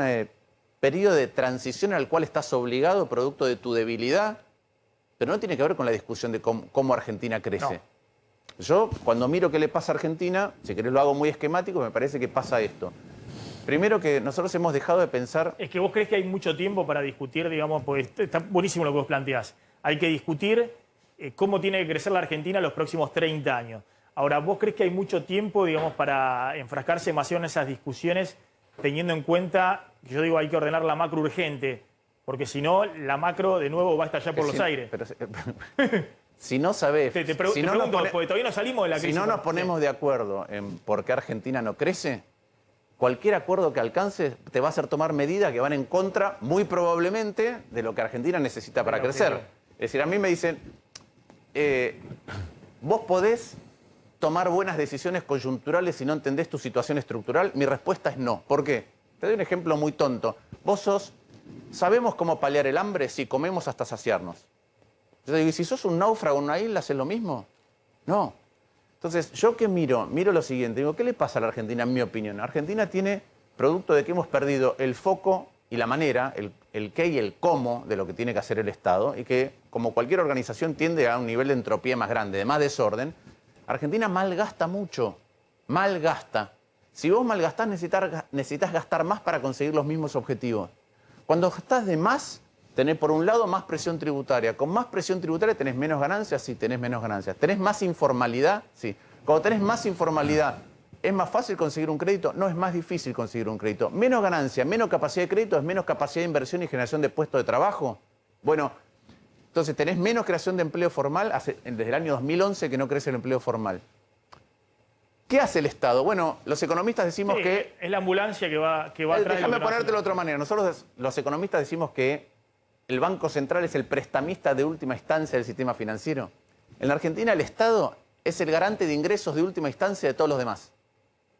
periodo de transición al cual estás obligado producto de tu debilidad, pero no tiene que ver con la discusión de cómo Argentina crece. No. Yo, cuando miro qué le pasa a Argentina, si querés lo hago muy esquemático, me parece que pasa esto. Primero que nosotros hemos dejado de pensar... Es que vos crees que hay mucho tiempo para discutir, digamos, pues está buenísimo lo que vos planteás. Hay que discutir cómo tiene que crecer la Argentina en los próximos 30 años. Ahora, ¿vos crees que hay mucho tiempo, digamos, para enfrascarse demasiado en esas discusiones, teniendo en cuenta, yo digo, hay que ordenar la macro urgente, porque si no, la macro de nuevo va a estallar por los aires? Pero, si no sabés... Te pregunto, porque todavía no salimos de la crisis. Si no nos ponemos de acuerdo en por qué Argentina no crece, cualquier acuerdo que alcances te va a hacer tomar medidas que van en contra, muy probablemente, de lo que Argentina necesita para crecer. Es decir, a mí me dicen, vos podés tomar buenas decisiones coyunturales si no entendés tu situación estructural. Mi respuesta es no. ¿Por qué? Te doy un ejemplo muy tonto. ¿Sabemos cómo paliar el hambre? Si comemos hasta saciarnos. Yo digo, ¿y si sos un náufrago en una isla, haces lo mismo? No. Entonces, ¿yo qué miro? Miro lo siguiente. Digo, ¿qué le pasa a la Argentina, en mi opinión? Argentina tiene, producto de que hemos perdido el foco y la manera, el qué y el cómo de lo que tiene que hacer el Estado, y que, como cualquier organización, tiende a un nivel de entropía más grande, de más desorden. Argentina malgasta mucho. Malgasta. Si vos malgastás, necesitas gastar más para conseguir los mismos objetivos. Cuando gastás de más, tenés por un lado más presión tributaria. Con más presión tributaria tenés menos ganancias, sí, tenés menos ganancias. ¿Tenés más informalidad? Sí. Cuando tenés más informalidad, ¿Es más fácil conseguir un crédito? No, es más difícil conseguir un crédito. ¿Menos ganancia, menos capacidad de crédito, es menos capacidad de inversión y generación de puestos de trabajo? Bueno, entonces tenés menos creación de empleo formal desde el año 2011 que no crece el empleo formal. ¿Qué hace el Estado? Bueno, los economistas decimos que... Es la ambulancia que va atrás. Déjame ponértelo de otra manera. Nosotros, los economistas, decimos que el Banco Central es el prestamista de última instancia del sistema financiero. En la Argentina, el Estado es el garante de ingresos de última instancia de todos los demás.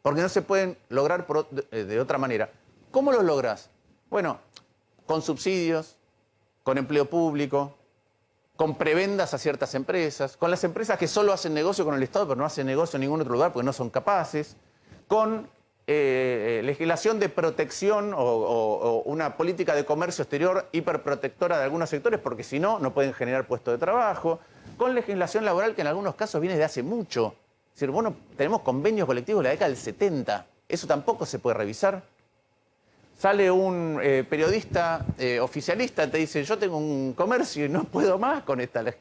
Porque no se pueden lograr de otra manera. ¿Cómo los lográs? Bueno, con subsidios, con empleo público, con prebendas a ciertas empresas, con las empresas que solo hacen negocio con el Estado pero no hacen negocio en ningún otro lugar porque no son capaces, con legislación de protección o una política de comercio exterior hiperprotectora de algunos sectores porque si no, no pueden generar puestos de trabajo, con legislación laboral que en algunos casos viene de hace mucho. Es decir, bueno, tenemos convenios colectivos de la década del 70, eso tampoco se puede revisar. Sale un periodista oficialista, te dice, yo tengo un comercio y no puedo más con esta ley.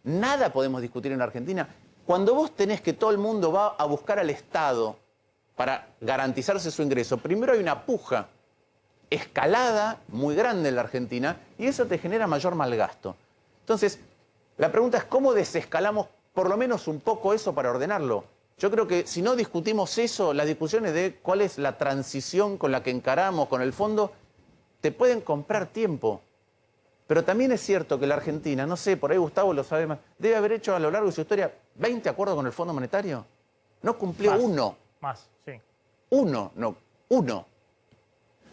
Nada podemos discutir en Argentina. Cuando vos tenés que todo el mundo va a buscar al Estado para garantizarse su ingreso, primero hay una puja escalada muy grande en la Argentina y eso te genera mayor malgasto. Entonces, la pregunta es cómo desescalamos por lo menos un poco eso para ordenarlo. Yo creo que si no discutimos eso, las discusiones de cuál es la transición con la que encaramos con el fondo, te pueden comprar tiempo. Pero también es cierto que la Argentina, no sé, por ahí Gustavo lo sabe más, debe haber hecho a lo largo de su historia 20 acuerdos con el Fondo Monetario. No cumplió uno. Más, sí. Uno.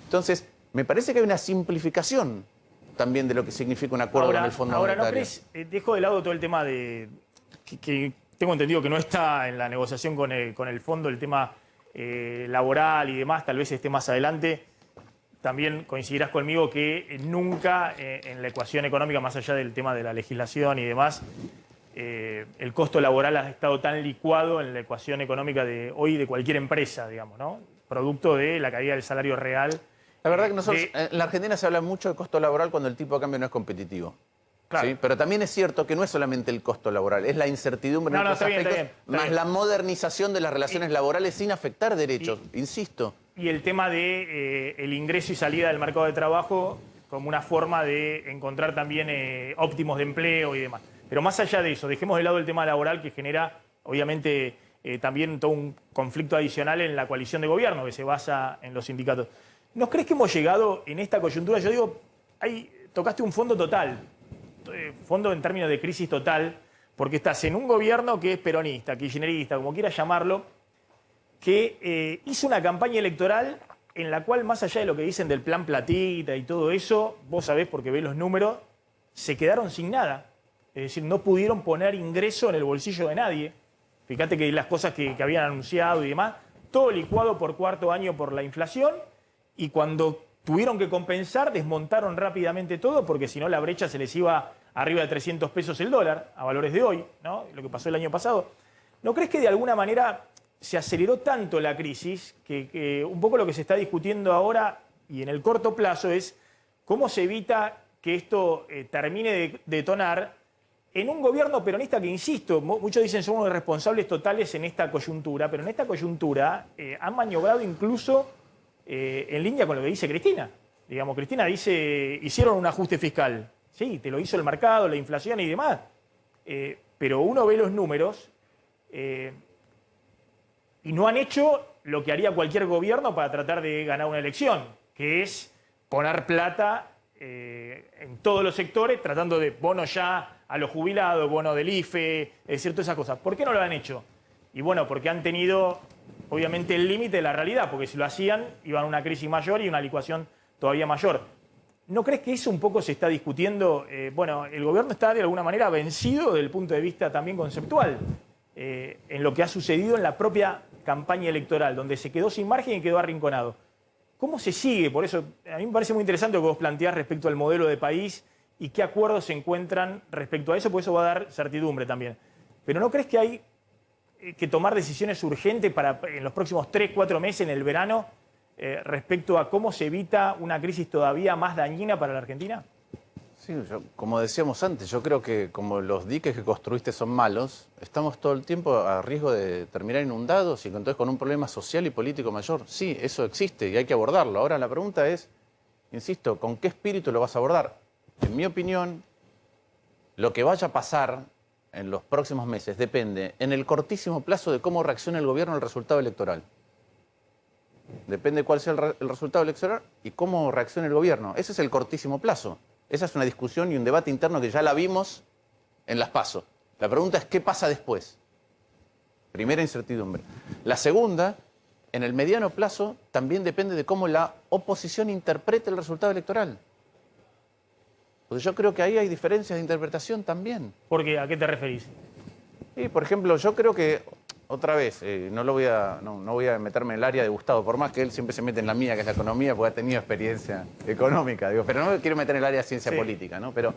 Entonces, me parece que hay una simplificación también de lo que significa un acuerdo con el Fondo Monetario. Ahora, ¿no crees? Dejo de lado todo el tema de... que tengo entendido que no está en la negociación con el fondo, el tema laboral y demás, tal vez esté más adelante. También coincidirás conmigo que nunca en la ecuación económica, más allá del tema de la legislación y demás, el costo laboral ha estado tan licuado en la ecuación económica de hoy de cualquier empresa, digamos, ¿no? Producto de la caída del salario real. La verdad que nosotros, en la Argentina se habla mucho de costo laboral cuando el tipo de cambio no es competitivo. Claro. ¿Sí? Pero también es cierto que no es solamente el costo laboral, es la incertidumbre en otros aspectos, más la modernización de las relaciones laborales sin afectar derechos, insisto. Y el tema de el ingreso y salida del mercado de trabajo como una forma de encontrar también óptimos de empleo y demás. Pero más allá de eso, dejemos de lado el tema laboral que genera, obviamente, también todo un conflicto adicional en la coalición de gobierno que se basa en los sindicatos. ¿No crees que hemos llegado en esta coyuntura? Yo digo, tocaste un fondo total. Fondo en términos de crisis total, porque estás en un gobierno que es peronista, kirchnerista, como quieras llamarlo, que hizo una campaña electoral en la cual, más allá de lo que dicen del plan platita y todo eso, vos sabés porque ves los números, se quedaron sin nada. Es decir, no pudieron poner ingreso en el bolsillo de nadie. Fíjate que las cosas que habían anunciado y demás, todo licuado por cuarto año por la inflación, y cuando tuvieron que compensar, desmontaron rápidamente todo, porque si no la brecha se les iba arriba de 300 pesos el dólar, a valores de hoy, ¿no? Lo que pasó el año pasado. ¿No crees que de alguna manera se aceleró tanto la crisis que un poco lo que se está discutiendo ahora y en el corto plazo es cómo se evita que esto termine de detonar en un gobierno peronista que, insisto, muchos dicen son unos responsables totales en esta coyuntura, pero en esta coyuntura han maniobrado incluso en línea con lo que dice Cristina. Digamos, Cristina dice, hicieron un ajuste fiscal. Sí, te lo hizo el mercado, la inflación y demás. Pero uno ve los números y no han hecho lo que haría cualquier gobierno para tratar de ganar una elección, que es poner plata en todos los sectores, tratando de bonos ya a los jubilados, bonos del IFE, es decir, todas esas cosas. ¿Por qué no lo han hecho? Y bueno, porque han tenido, obviamente, el límite de la realidad, porque si lo hacían, iban a una crisis mayor y una licuación todavía mayor. ¿No crees que eso un poco se está discutiendo? Bueno, el gobierno está de alguna manera vencido desde el punto de vista también conceptual en lo que ha sucedido en la propia campaña electoral, donde se quedó sin margen y quedó arrinconado. ¿Cómo se sigue? Por eso, a mí me parece muy interesante lo que vos planteás respecto al modelo de país y qué acuerdos se encuentran respecto a eso, porque eso va a dar certidumbre también. Pero ¿no crees que hay que tomar decisiones urgentes para en los próximos 3, 4 meses, en el verano, respecto a cómo se evita una crisis todavía más dañina para la Argentina? Sí, como decíamos antes, yo creo que como los diques que construiste son malos, estamos todo el tiempo a riesgo de terminar inundados y entonces con un problema social y político mayor. Sí, eso existe y hay que abordarlo. Ahora la pregunta es, insisto, ¿con qué espíritu lo vas a abordar? En mi opinión, lo que vaya a pasar en los próximos meses depende en el cortísimo plazo de cómo reaccione el gobierno al resultado electoral. Depende cuál sea el resultado electoral y cómo reaccione el gobierno. Ese es el cortísimo plazo. Esa es una discusión y un debate interno que ya la vimos en las PASO. La pregunta es, ¿qué pasa después? Primera incertidumbre. La segunda, en el mediano plazo, también depende de cómo la oposición interprete el resultado electoral. Porque yo creo que ahí hay diferencias de interpretación también. ¿Por qué? ¿A qué te referís? Sí, por ejemplo, yo creo que, otra vez, no voy a meterme en el área de Gustavo, por más que él siempre se mete en la mía, que es la economía, porque ha tenido experiencia económica, digo, pero no me quiero meter en el área de ciencia política, ¿no? Pero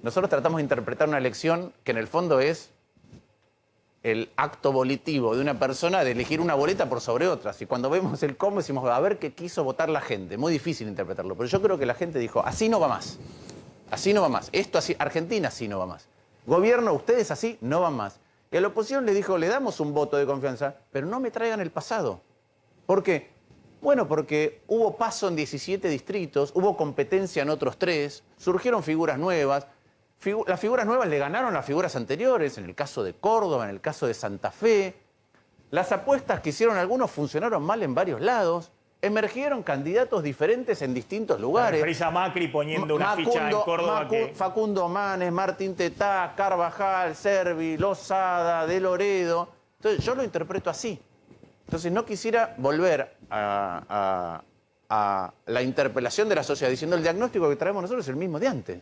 nosotros tratamos de interpretar una elección que en el fondo es el acto volitivo de una persona de elegir una boleta por sobre otras. Y cuando vemos el cómo decimos, a ver qué quiso votar la gente. Muy difícil interpretarlo, pero yo creo que la gente dijo, así no va más. Así no va más. Esto así, Argentina así no va más. Gobierno, ustedes así no van más. Y a la oposición le dijo, le damos un voto de confianza, pero no me traigan el pasado. ¿Por qué? Bueno, porque hubo paso en 17 distritos, hubo competencia en otros 3, surgieron figuras nuevas. Las figuras nuevas le ganaron a las figuras anteriores, en el caso de Córdoba, en el caso de Santa Fe. Las apuestas que hicieron algunos funcionaron mal en varios lados. Emergieron candidatos diferentes en distintos lugares. ¿Referís a Macri poniendo una ficha en Córdoba? Facundo Manes, Martín Tetá, Carvajal, Servi, Lozada, De Loredo. Entonces yo lo interpreto así. Entonces no quisiera volver a la interpelación de la sociedad diciendo el diagnóstico que traemos nosotros es el mismo de antes.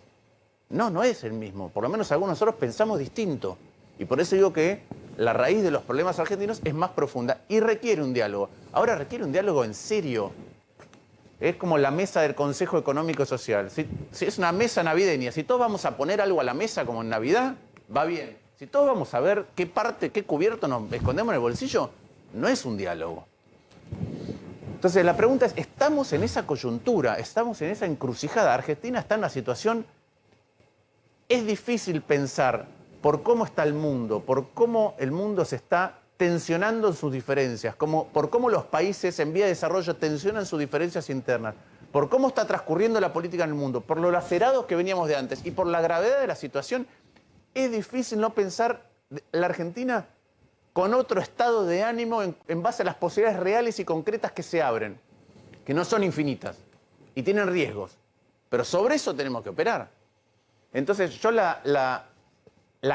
No, no es el mismo. Por lo menos algunos de nosotros pensamos distinto. Y por eso digo que la raíz de los problemas argentinos es más profunda y requiere un diálogo. Ahora requiere un diálogo en serio. Es como la mesa del Consejo Económico y Social. Si es una mesa navideña, si todos vamos a poner algo a la mesa como en Navidad, va bien. Si todos vamos a ver qué parte, qué cubierto nos escondemos en el bolsillo, no es un diálogo. Entonces la pregunta es, ¿estamos en esa coyuntura? ¿Estamos en esa encrucijada? Argentina está en una situación... Es difícil pensar por cómo está el mundo, por cómo el mundo se está tensionando en sus diferencias, por cómo los países en vía de desarrollo tensionan sus diferencias internas, por cómo está transcurriendo la política en el mundo, por lo lacerados que veníamos de antes y por la gravedad de la situación, es difícil no pensar la Argentina con otro estado de ánimo en base a las posibilidades reales y concretas que se abren, que no son infinitas y tienen riesgos, pero sobre eso tenemos que operar. Entonces yo la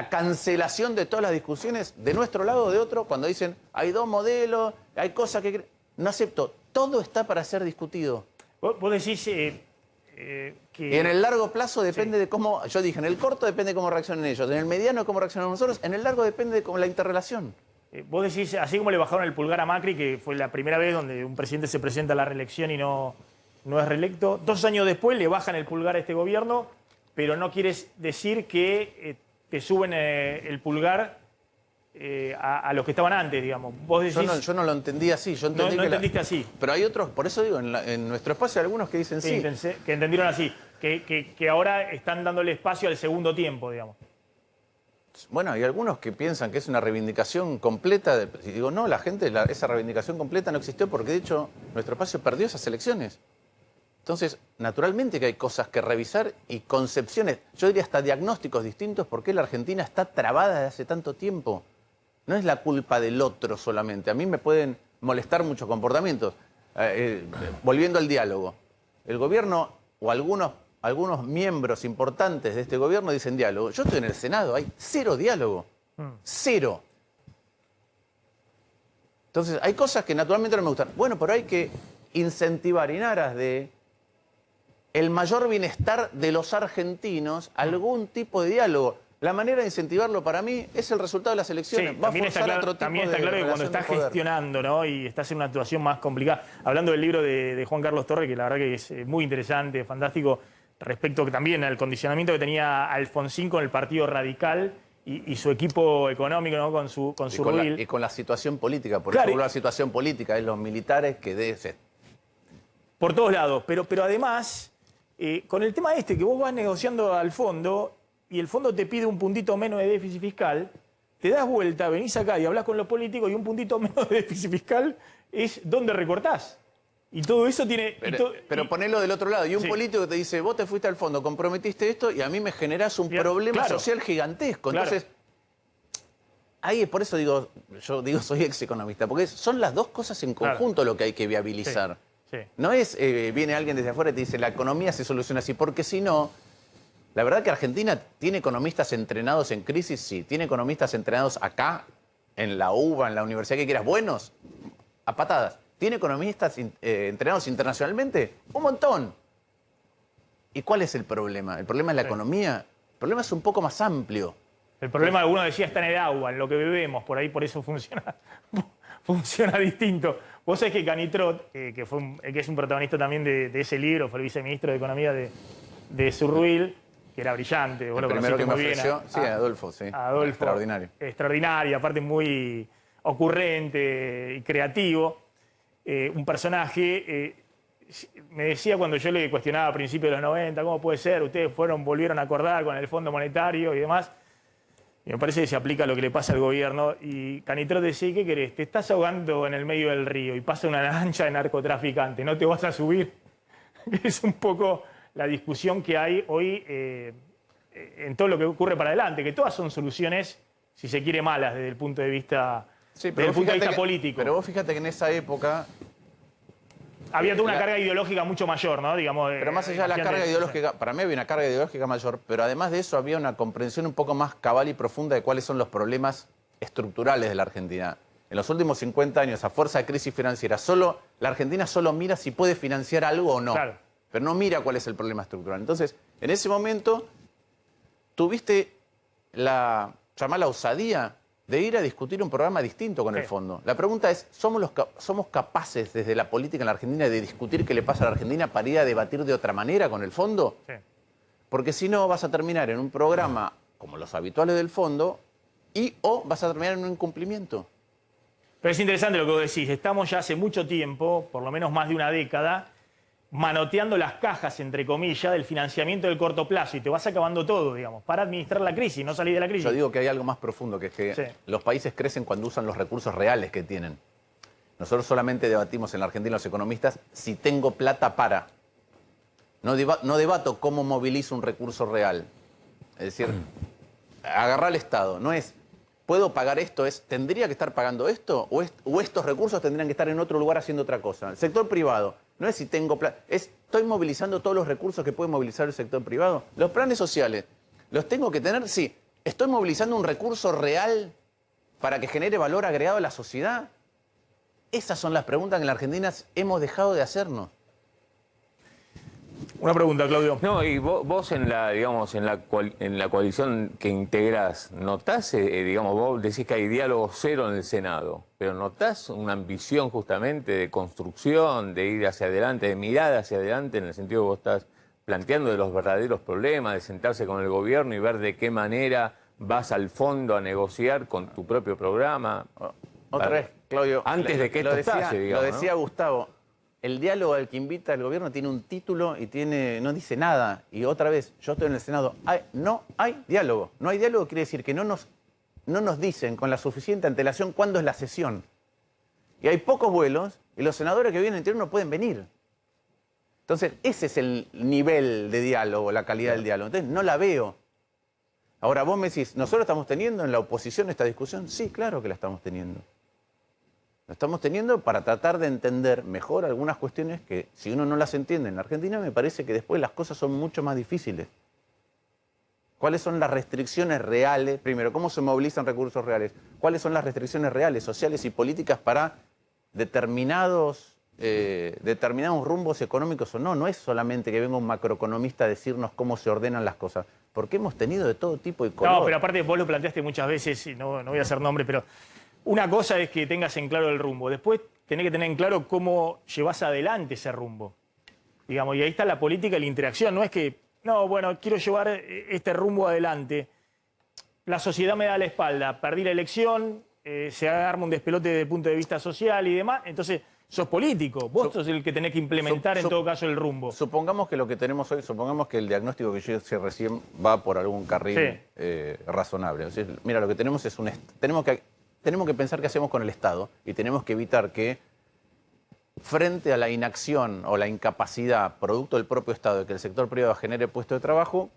cancelación de todas las discusiones de nuestro lado o de otro, cuando dicen hay dos modelos, hay cosas que... No acepto, todo está para ser discutido. Vos decís que... Y en el largo plazo depende de cómo... Yo dije, en el corto depende de cómo reaccionen ellos, en el mediano cómo reaccionamos nosotros, en el largo depende de la interrelación. Vos decís, así como le bajaron el pulgar a Macri, que fue la primera vez donde un presidente se presenta a la reelección y no es reelecto, 2 años después le bajan el pulgar a este gobierno, pero no quieres decir que te suben el pulgar a los que estaban antes, digamos. Vos decís... Yo no lo entendí así. Yo entendí no entendiste así. Pero hay otros, por eso digo, en nuestro espacio hay algunos que dicen sí. Que entendieron así, que ahora están dándole espacio al segundo tiempo, digamos. Bueno, hay algunos que piensan que es una reivindicación completa. Y digo, no, esa reivindicación completa no existió porque, de hecho, nuestro espacio perdió esas elecciones. Entonces, naturalmente que hay cosas que revisar y concepciones, yo diría hasta diagnósticos distintos, por qué la Argentina está trabada desde hace tanto tiempo. No es la culpa del otro solamente. A mí me pueden molestar muchos comportamientos. Volviendo al diálogo. El gobierno o algunos miembros importantes de este gobierno dicen diálogo. Yo estoy en el Senado, hay 0 diálogo. 0. Entonces, hay cosas que naturalmente no me gustan. Bueno, pero hay que incentivar en aras de el mayor bienestar de los argentinos algún tipo de diálogo. La manera de incentivarlo para mí es el resultado de las elecciones. Sí, va a forzar otro tipo también está claro que cuando estás gestionando, ¿no? Y estás en una situación más complicada. Hablando del libro de Juan Carlos Torre, que la verdad que es muy interesante, fantástico, respecto también al condicionamiento que tenía Alfonsín con el Partido Radical y su equipo económico, ¿no? con su ruil. Y con la situación política. Por ejemplo, la situación política es los militares que... Por todos lados. Pero además... Con el tema este, que vos vas negociando al fondo y el fondo te pide un puntito menos de déficit fiscal, te das vuelta, venís acá y hablas con los políticos y un puntito menos de déficit fiscal es donde recortás. Y todo eso tiene... Pero ponelo del otro lado. Y un Sí. político te dice, vos te fuiste al fondo, comprometiste esto y a mí me generás un problema claro. social gigantesco. Claro. Entonces, ahí por eso digo, yo digo soy ex economista, porque son las dos cosas en conjunto lo que hay que viabilizar. Sí. No es, viene alguien desde afuera y te dice, la economía se soluciona así, porque si no, la verdad que Argentina tiene economistas entrenados en crisis, sí, tiene economistas entrenados acá, en la UBA, en la universidad que quieras, buenos, a patadas. ¿Tiene economistas entrenados internacionalmente? Un montón. ¿Y cuál es el problema? ¿El problema es la economía? El problema es un poco más amplio. El problema, alguno decía, está en el agua, en lo que bebemos, por ahí por eso funciona distinto. Vos sabés que Canitrot, que es un protagonista también de ese libro, fue el viceministro de Economía de Surruil, que era brillante. Vos El lo primero que me conociste muy bien, ofreció, sí, Adolfo, sí. Adolfo, extraordinario. Extraordinario, aparte muy ocurrente y creativo. Un personaje, me decía cuando yo le cuestionaba a principios de los 90, ¿cómo puede ser? Ustedes volvieron a acordar con el Fondo Monetario y demás. Y me parece que se aplica lo que le pasa al gobierno. Y Canitrot decía, ¿qué querés? Te estás ahogando en el medio del río y pasa una lancha de narcotraficante, ¿no te vas a subir? Es un poco la discusión que hay hoy en todo lo que ocurre para adelante, que todas son soluciones, si se quiere, malas desde el punto de vista, político. Pero vos fíjate que en esa época... Había toda una carga ideológica mucho mayor, ¿no? Digamos, pero más allá de la carga ideológica, para mí había una carga ideológica mayor, pero además de eso había una comprensión un poco más cabal y profunda de cuáles son los problemas estructurales de la Argentina. En los últimos 50 años, a fuerza de crisis financiera, la Argentina solo mira si puede financiar algo o no. Claro. Pero no mira cuál es el problema estructural. Entonces, en ese momento, tuviste la osadía de ir a discutir un programa distinto con el fondo. La pregunta es, ¿somos capaces desde la política en la Argentina de discutir qué le pasa a la Argentina para ir a debatir de otra manera con el fondo? Sí. Porque si no, vas a terminar en un programa como los habituales del fondo o vas a terminar en un incumplimiento. Pero es interesante lo que vos decís. Estamos ya hace mucho tiempo, por lo menos más de una década, manoteando las cajas, entre comillas, del financiamiento del corto plazo y te vas acabando todo, digamos, para administrar la crisis, no salir de la crisis. Yo digo que hay algo más profundo, que es que los países crecen cuando usan los recursos reales que tienen. Nosotros solamente debatimos en la Argentina, los economistas, si tengo plata para. No debato cómo movilizo un recurso real. Es decir, agarrar al Estado. No es, ¿puedo pagar esto? Es, ¿tendría que estar pagando esto? ¿O estos recursos tendrían que estar en otro lugar haciendo otra cosa? El sector privado. No es si tengo plata, ¿estoy movilizando todos los recursos que puede movilizar el sector privado? Los planes sociales, ¿los tengo que tener? Sí. ¿Estoy movilizando un recurso real para que genere valor agregado a la sociedad? Esas son las preguntas que en la Argentina hemos dejado de hacernos. Una pregunta, Claudio. No, y vos en la coalición que integrás, ¿notás, digamos, vos decís que hay diálogo cero en el Senado, pero notás una ambición justamente de construcción, de ir hacia adelante, de mirar hacia adelante, en el sentido que vos estás planteando de los verdaderos problemas, de sentarse con el gobierno y ver de qué manera vas al fondo a negociar con tu propio programa? Otra vez, Claudio. Antes de que esto estalle, digamos, lo decía Gustavo. El diálogo al que invita el gobierno tiene un título y no dice nada. Y otra vez, yo estoy en el Senado, no hay diálogo. No hay diálogo quiere decir que no nos dicen con la suficiente antelación cuándo es la sesión. Y hay pocos vuelos y los senadores que vienen en interior no pueden venir. Entonces, ese es el nivel de diálogo, la calidad del diálogo. Entonces, no la veo. Ahora, vos me decís, ¿nosotros estamos teniendo en la oposición esta discusión? Sí, claro que la estamos teniendo. Lo estamos teniendo para tratar de entender mejor algunas cuestiones que, si uno no las entiende en la Argentina, me parece que después las cosas son mucho más difíciles. ¿Cuáles son las restricciones reales? Primero, ¿cómo se movilizan recursos reales? ¿Cuáles son las restricciones reales, sociales y políticas para determinados rumbos económicos o no? No es solamente que venga un macroeconomista a decirnos cómo se ordenan las cosas, porque hemos tenido de todo tipo y color. No, pero aparte vos lo planteaste muchas veces, y no voy a hacer nombre, pero una cosa es que tengas en claro el rumbo, después tenés que tener en claro cómo llevas adelante ese rumbo. Digamos, y ahí está la política y la interacción, no es que, no, bueno, quiero llevar este rumbo adelante, la sociedad me da la espalda, perdí la elección, se arma un despelote desde el punto de vista social y demás, entonces sos político, vos sos el que tenés que implementar en todo caso el rumbo. Supongamos que lo que tenemos hoy, supongamos que el diagnóstico que yo hice recién va por algún carril razonable. O sea, mira, lo que tenemos es tenemos que pensar qué hacemos con el Estado y tenemos que evitar que frente a la inacción o la incapacidad producto del propio Estado de que el sector privado genere puestos de trabajo,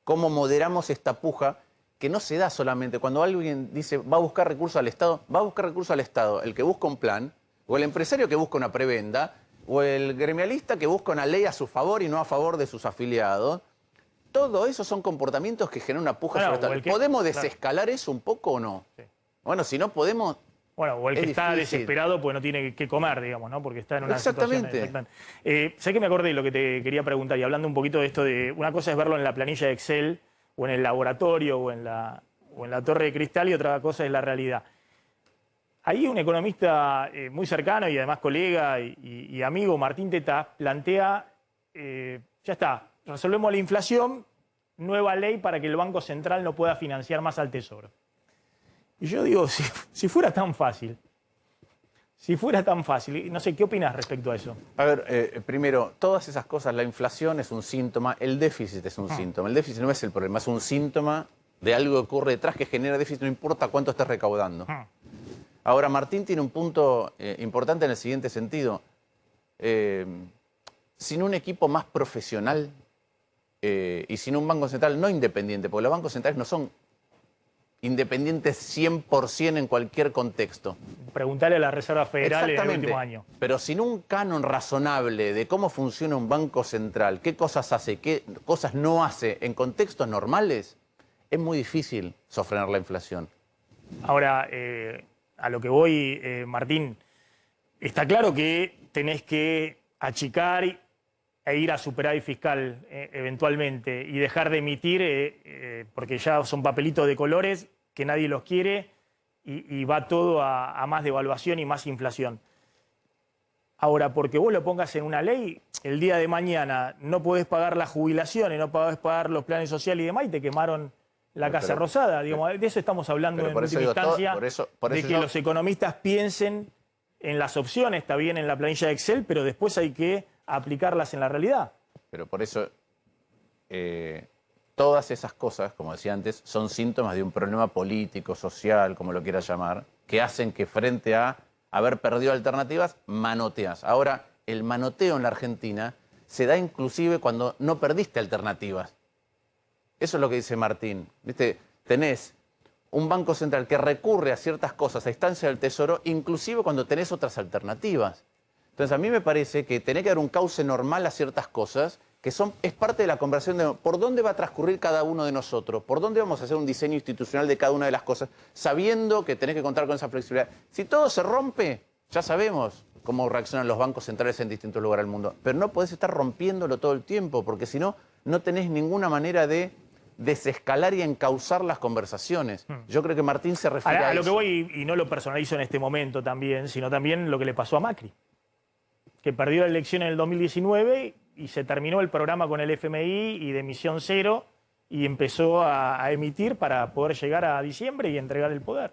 cómo moderamos esta puja que no se da solamente cuando alguien dice va a buscar recursos al Estado, va a buscar recursos al Estado el que busca un plan, o el empresario que busca una prebenda, o el gremialista que busca una ley a su favor y no a favor de sus afiliados. Todo eso son comportamientos que generan una puja sobre el Estado. ¿Podemos desescalar eso un poco o no? Sí. Bueno, si no podemos... Bueno, o el que está desesperado porque no tiene que comer, digamos, ¿no? Porque está en una situación... Sé que me acordé de lo que te quería preguntar, y hablando un poquito de esto de... Una cosa es verlo en la planilla de Excel, o en el laboratorio, o en la torre de cristal, y otra cosa es la realidad. Ahí un economista muy cercano y además colega y amigo, Martín Tetaz, plantea, ya está, resolvemos la inflación, nueva ley para que el Banco Central no pueda financiar más al Tesoro. Y yo digo, si fuera tan fácil, no sé, ¿qué opinas respecto a eso? A ver, primero, todas esas cosas, la inflación es un síntoma, el déficit es un síntoma. El déficit no es el problema, es un síntoma de algo que ocurre detrás que genera déficit, no importa cuánto estés recaudando. Ahora, Martín tiene un punto importante en el siguiente sentido. Sin un equipo más profesional y sin un Banco Central no independiente, porque los bancos centrales no son independientes 100% en cualquier contexto. Preguntarle a la Reserva Federal en el último año. Pero sin un canon razonable de cómo funciona un banco central, qué cosas hace, qué cosas no hace en contextos normales, es muy difícil sofrenar la inflación. Ahora, a lo que voy, Martín, está claro que tenés que achicar e ir a superávit fiscal eventualmente y dejar de emitir, porque ya son papelitos de colores que nadie los quiere y va todo a más devaluación y más inflación. Ahora, porque vos lo pongas en una ley, el día de mañana no podés pagar las jubilaciones, no podés pagar los planes sociales y demás, y te quemaron la Casa Rosada. Digamos, de eso estamos hablando en última instancia, de que los economistas piensen en las opciones, está bien en la planilla de Excel, pero después hay que aplicarlas en la realidad. Pero por eso todas esas cosas, como decía antes, son síntomas de un problema político, social, como lo quieras llamar, que hacen que frente a haber perdido alternativas, manoteas. Ahora, el manoteo en la Argentina se da inclusive cuando no perdiste alternativas. Eso es lo que dice Martín. ¿Viste? Tenés un Banco Central que recurre a ciertas cosas a instancia del Tesoro, inclusive cuando tenés otras alternativas. Entonces, a mí me parece que tiene que haber un cauce normal a ciertas cosas, que es parte de la conversación de por dónde va a transcurrir cada uno de nosotros, por dónde vamos a hacer un diseño institucional de cada una de las cosas, sabiendo que tenés que contar con esa flexibilidad. Si todo se rompe, ya sabemos cómo reaccionan los bancos centrales en distintos lugares del mundo, pero no podés estar rompiéndolo todo el tiempo, porque si no, no tenés ninguna manera de desescalar y encauzar las conversaciones. Yo creo que Martín se refiere a eso. A lo que voy, y no lo personalizo en este momento también, sino también lo que le pasó a Macri, que perdió la elección en el 2019 y se terminó el programa con el FMI y de emisión cero y empezó a emitir para poder llegar a diciembre y entregar el poder.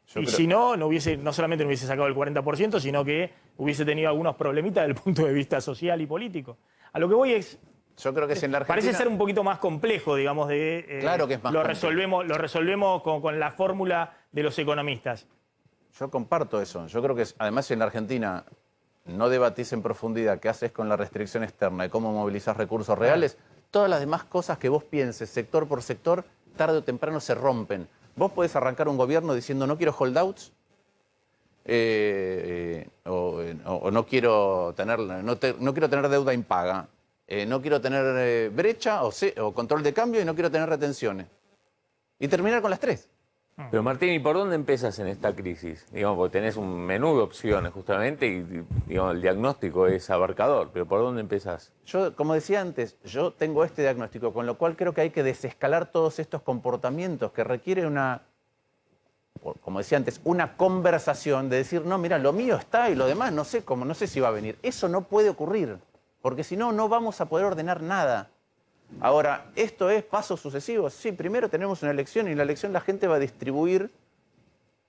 Si no, no solamente no hubiese sacado el 40%, sino que hubiese tenido algunos problemitas desde el punto de vista social y político. A lo que voy es... Yo creo que es en la Argentina... Parece ser un poquito más complejo, digamos, de... claro que es más complejo. Lo resolvemos con la fórmula de los economistas. Yo comparto eso. Yo creo que además en la Argentina no debatís en profundidad qué haces con la restricción externa y cómo movilizás recursos reales. Todas las demás cosas que vos pienses, sector por sector, tarde o temprano se rompen. Vos podés arrancar un gobierno diciendo no quiero holdouts, o no quiero tener deuda impaga. No quiero tener brecha o control de cambio y no quiero tener retenciones. Y terminar con las tres. Pero Martín, ¿y por dónde empiezas en esta crisis? Digamos, porque tenés un menú de opciones justamente y digamos, el diagnóstico es abarcador, pero ¿por dónde empezás? Yo, como decía antes, yo tengo este diagnóstico, con lo cual creo que hay que desescalar todos estos comportamientos que requieren como decía antes, una conversación de decir, no, mira, lo mío está y lo demás no sé cómo, no sé si va a venir. Eso no puede ocurrir. Porque si no, no vamos a poder ordenar nada. Ahora, ¿esto es pasos sucesivos? Sí, primero tenemos una elección y en la elección la gente va a distribuir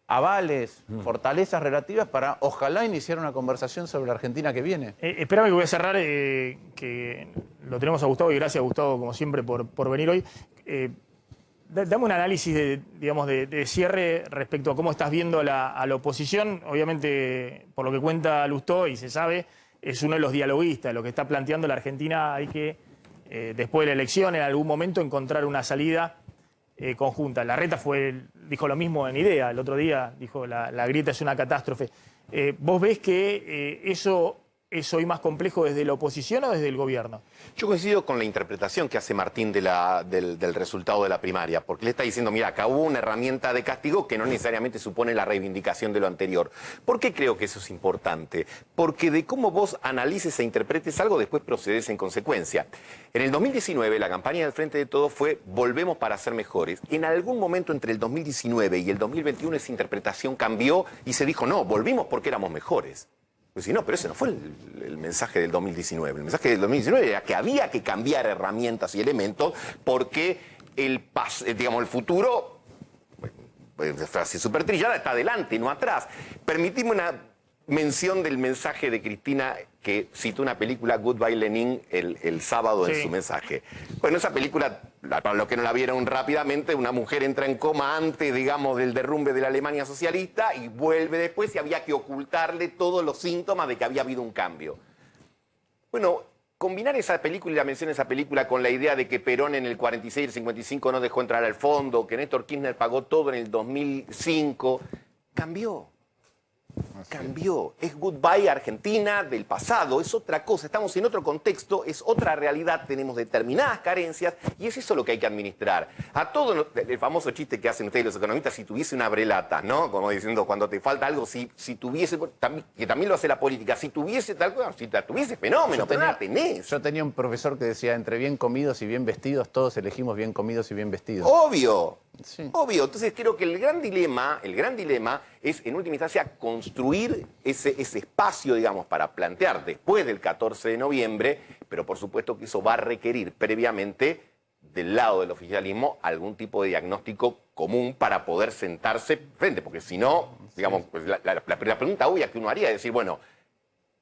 avales, fortalezas relativas para ojalá iniciar una conversación sobre la Argentina que viene. Espérame que voy a cerrar, que lo tenemos a Gustavo, y gracias Gustavo como siempre por venir hoy. Dame un análisis de cierre respecto a cómo estás viendo a la oposición. Obviamente, por lo que cuenta Lustó y se sabe, es uno de los dialoguistas. Lo que está planteando la Argentina, hay que, después de la elección, en algún momento encontrar una salida conjunta. Larreta dijo lo mismo en IDEA el otro día, dijo la grieta es una catástrofe. ¿Vos ves que eso es hoy más complejo desde la oposición o desde el gobierno? Yo coincido con la interpretación que hace Martín del resultado de la primaria, porque le está diciendo, mira, acá hubo una herramienta de castigo que no necesariamente supone la reivindicación de lo anterior. ¿Por qué creo que eso es importante? Porque de cómo vos analices e interpretes algo, después procedes en consecuencia. En el 2019, la campaña del Frente de Todos fue volvemos para ser mejores. En algún momento entre el 2019 y el 2021 esa interpretación cambió y se dijo, no, volvimos porque éramos mejores. Pues si no, pero ese no fue el mensaje del 2019. El mensaje del 2019 era que había que cambiar herramientas y elementos porque el futuro, frase súper trillada, está adelante, no atrás. Permitime una mención del mensaje de Cristina que citó una película, Goodbye Lenin, el sábado en su mensaje. Bueno, esa película, para los que no la vieron rápidamente, una mujer entra en coma antes, digamos, del derrumbe de la Alemania socialista y vuelve después y había que ocultarle todos los síntomas de que había habido un cambio. Bueno, combinar esa película y la mención de esa película con la idea de que Perón en el 46 y el 55 no dejó entrar al fondo, que Néstor Kirchner pagó todo en el 2005, cambió. Cambió. Es goodbye Argentina del pasado, es otra cosa, estamos en otro contexto, es otra realidad, tenemos determinadas carencias y es eso lo que hay que administrar. A todo el famoso chiste que hacen ustedes los economistas, si tuviese una brelata, ¿no? Como diciendo, cuando te falta algo, si tuviese, que también lo hace la política, si tuviese tal cosa, si tuviese fenómeno, pero no la tenés. Yo tenía un profesor que decía, entre bien comidos y bien vestidos, todos elegimos bien comidos y bien vestidos. Obvio. Sí. Obvio, entonces creo que el gran dilema es en última instancia construir ese espacio, digamos, para plantear después del 14 de noviembre, pero por supuesto que eso va a requerir previamente del lado del oficialismo algún tipo de diagnóstico común para poder sentarse frente, porque si no, digamos, pues la pregunta obvia que uno haría es decir, bueno,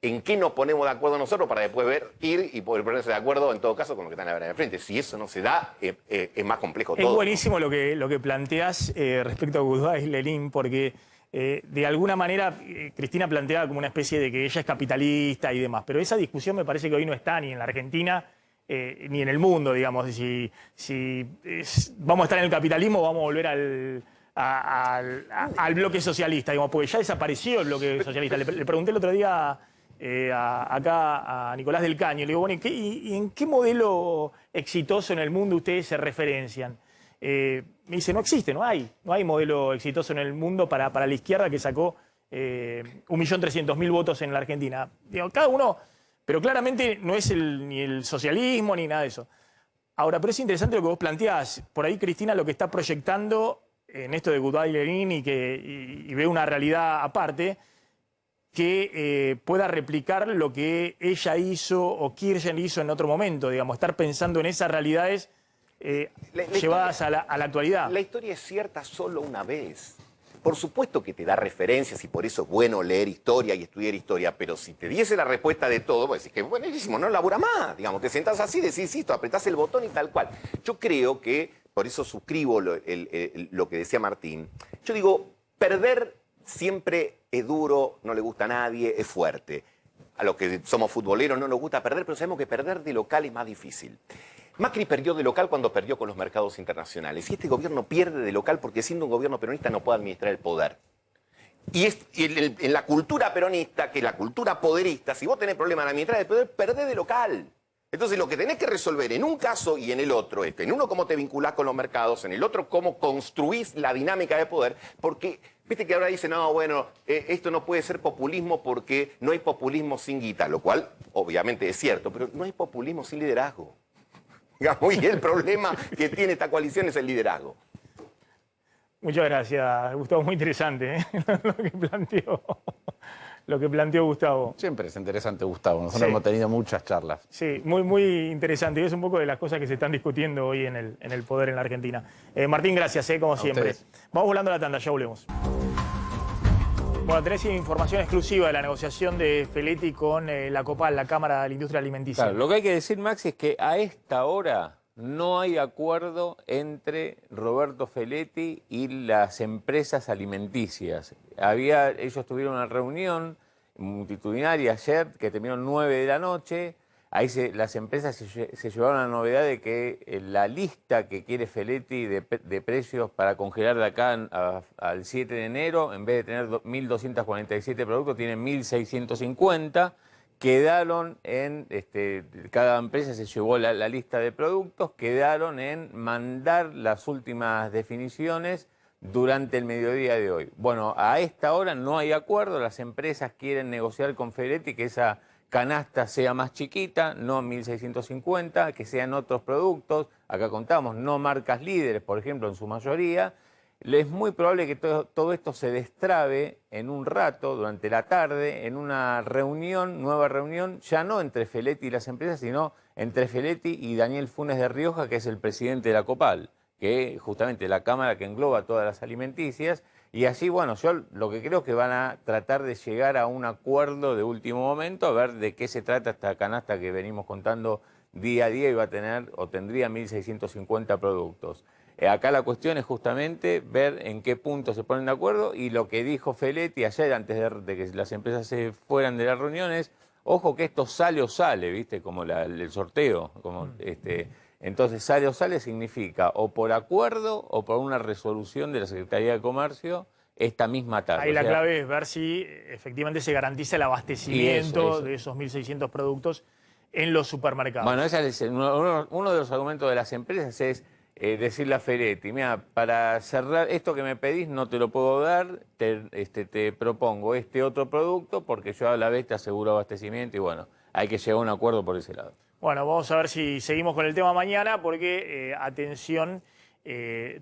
¿en qué nos ponemos de acuerdo nosotros para después ir y poder ponerse de acuerdo, en todo caso, con lo que están a ver en el frente? Si eso no se da, es más complejo todo. Es buenísimo lo que planteás respecto a Goodbye Lenin, porque de alguna manera Cristina planteaba como una especie de que ella es capitalista y demás, pero esa discusión me parece que hoy no está ni en la Argentina ni en el mundo, digamos. Si vamos a estar en el capitalismo, vamos a volver al bloque socialista, digamos, porque ya desapareció el bloque socialista. Le pregunté el otro día acá a Nicolás del Caño, le digo, bueno, ¿y en qué modelo exitoso en el mundo ustedes se referencian? Me dice, no existe, no hay modelo exitoso en el mundo para la izquierda que sacó 1.300.000 votos en la Argentina. Digo, cada uno, pero claramente no es ni el socialismo ni nada de eso. Ahora, pero es interesante lo que vos planteás. Por ahí Cristina lo que está proyectando en esto de Goodbye Lenin y ve una realidad aparte, que pueda replicar lo que ella hizo o Kirchner hizo en otro momento, digamos, estar pensando en esas realidades llevadas a la actualidad. La historia es cierta solo una vez. Por supuesto que te da referencias y por eso es bueno leer historia y estudiar historia, pero si te diese la respuesta de todo, pues decís que buenísimo, no labura más, digamos, te sentás así, decís esto, apretás el botón y tal cual. Yo creo que, por eso suscribo lo que decía Martín, yo digo, perder siempre es duro, no le gusta a nadie, es fuerte. A los que somos futboleros no nos gusta perder, pero sabemos que perder de local es más difícil. Macri perdió de local cuando perdió con los mercados internacionales. Y este gobierno pierde de local porque siendo un gobierno peronista no puede administrar el poder. Y en la cultura peronista, que es la cultura poderista, si vos tenés problemas en administrar el poder, perdés de local. Entonces lo que tenés que resolver en un caso y en el otro es que en uno cómo te vinculás con los mercados, en el otro cómo construís la dinámica de poder, porque viste que ahora dicen, no, bueno, esto no puede ser populismo porque no hay populismo sin guita, lo cual obviamente es cierto, pero no hay populismo sin liderazgo. Digamos, y el problema que tiene esta coalición es el liderazgo. Muchas gracias, Gustavo, muy interesante lo que planteó Gustavo. Siempre es interesante, Gustavo. Nosotros hemos tenido muchas charlas. Sí, muy interesante. Y es un poco de las cosas que se están discutiendo hoy en el poder en la Argentina. Martín, gracias, como siempre. Vamos volando a la tanda, ya volvemos. Bueno, tenés información exclusiva de la negociación de Feletti con la Copal, la Cámara de la Industria Alimenticia. Claro, lo que hay que decir, Maxi, es que a esta hora no hay acuerdo entre Roberto Feletti y las empresas alimenticias. Ellos tuvieron una reunión multitudinaria ayer que terminó 9 de la noche. Ahí las empresas se llevaron la novedad de que la lista que quiere Feletti de precios para congelar de acá al 7 de enero, en vez de tener 1.247 productos, tiene 1.650. Quedaron en, cada empresa se llevó la lista de productos, quedaron en mandar las últimas definiciones durante el mediodía de hoy. Bueno, a esta hora no hay acuerdo, las empresas quieren negociar con Feletti que esa canasta sea más chiquita, no 1.650, que sean otros productos, acá contamos, no marcas líderes, por ejemplo, en su mayoría. Es muy probable que todo esto se destrabe en un rato, durante la tarde, en una reunión, nueva reunión, ya no entre Feletti y las empresas, sino entre Feletti y Daniel Funes de Rioja, que es el presidente de la Copal, que justamente la Cámara que engloba todas las alimenticias. Y así, bueno, yo lo que creo que van a tratar de llegar a un acuerdo de último momento, a ver de qué se trata esta canasta que venimos contando día a día y va a tener o tendría 1.650 productos. Acá la cuestión es justamente ver en qué punto se ponen de acuerdo y lo que dijo Feletti ayer, antes de que las empresas se fueran de las reuniones, ojo que esto sale o sale, ¿viste? Como el sorteo, como entonces sale o sale significa o por acuerdo o por una resolución de la Secretaría de Comercio esta misma tarde. Ahí la clave es ver si efectivamente se garantiza el abastecimiento de esos 1.600 productos en los supermercados. Bueno, ese es uno de los argumentos de las empresas es decirle a Feletti, mira, para cerrar esto que me pedís no te lo puedo dar, te propongo este otro producto porque yo a la vez te aseguro abastecimiento y bueno, hay que llegar a un acuerdo por ese lado. Bueno, vamos a ver si seguimos con el tema mañana porque, atención,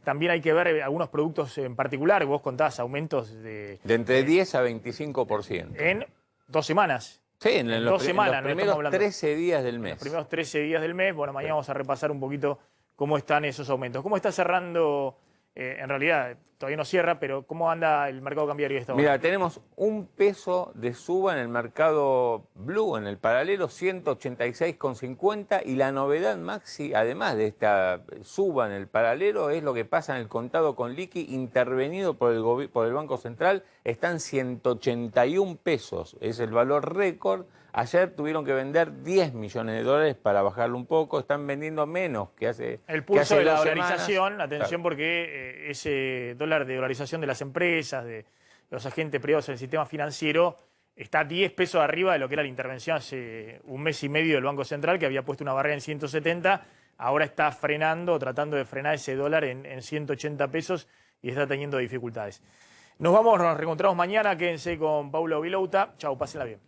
también hay que ver algunos productos en particular. Vos contás aumentos de entre 10 a 25%. En 2 semanas. Sí, en los primeros 13 días del mes. Los primeros 13 días del mes. Bueno, mañana vamos a repasar un poquito cómo están esos aumentos. ¿Cómo está cerrando, en realidad todavía no cierra, pero cómo anda el mercado cambiario de esta hora? Mira, tenemos un peso de suba en el mercado blue, en el paralelo, 186,50 y la novedad, Maxi, además de esta suba en el paralelo, es lo que pasa en el contado con liqui intervenido por el Banco Central, están 181 pesos, es el valor récord. Ayer tuvieron que vender 10 millones de dólares para bajarlo un poco, están vendiendo menos que hace el pulso que hace de la 2 dolarización, semanas. atención, Claro. Porque ese dólar de dolarización de las empresas, de los agentes privados en el sistema financiero, está 10 pesos arriba de lo que era la intervención hace un mes y medio del Banco Central, que había puesto una barrera en 170, ahora está frenando, tratando de frenar ese dólar en 180 pesos y está teniendo dificultades. Nos reencontramos mañana, quédense con Paulo Vilouta. Chau, pásenla bien.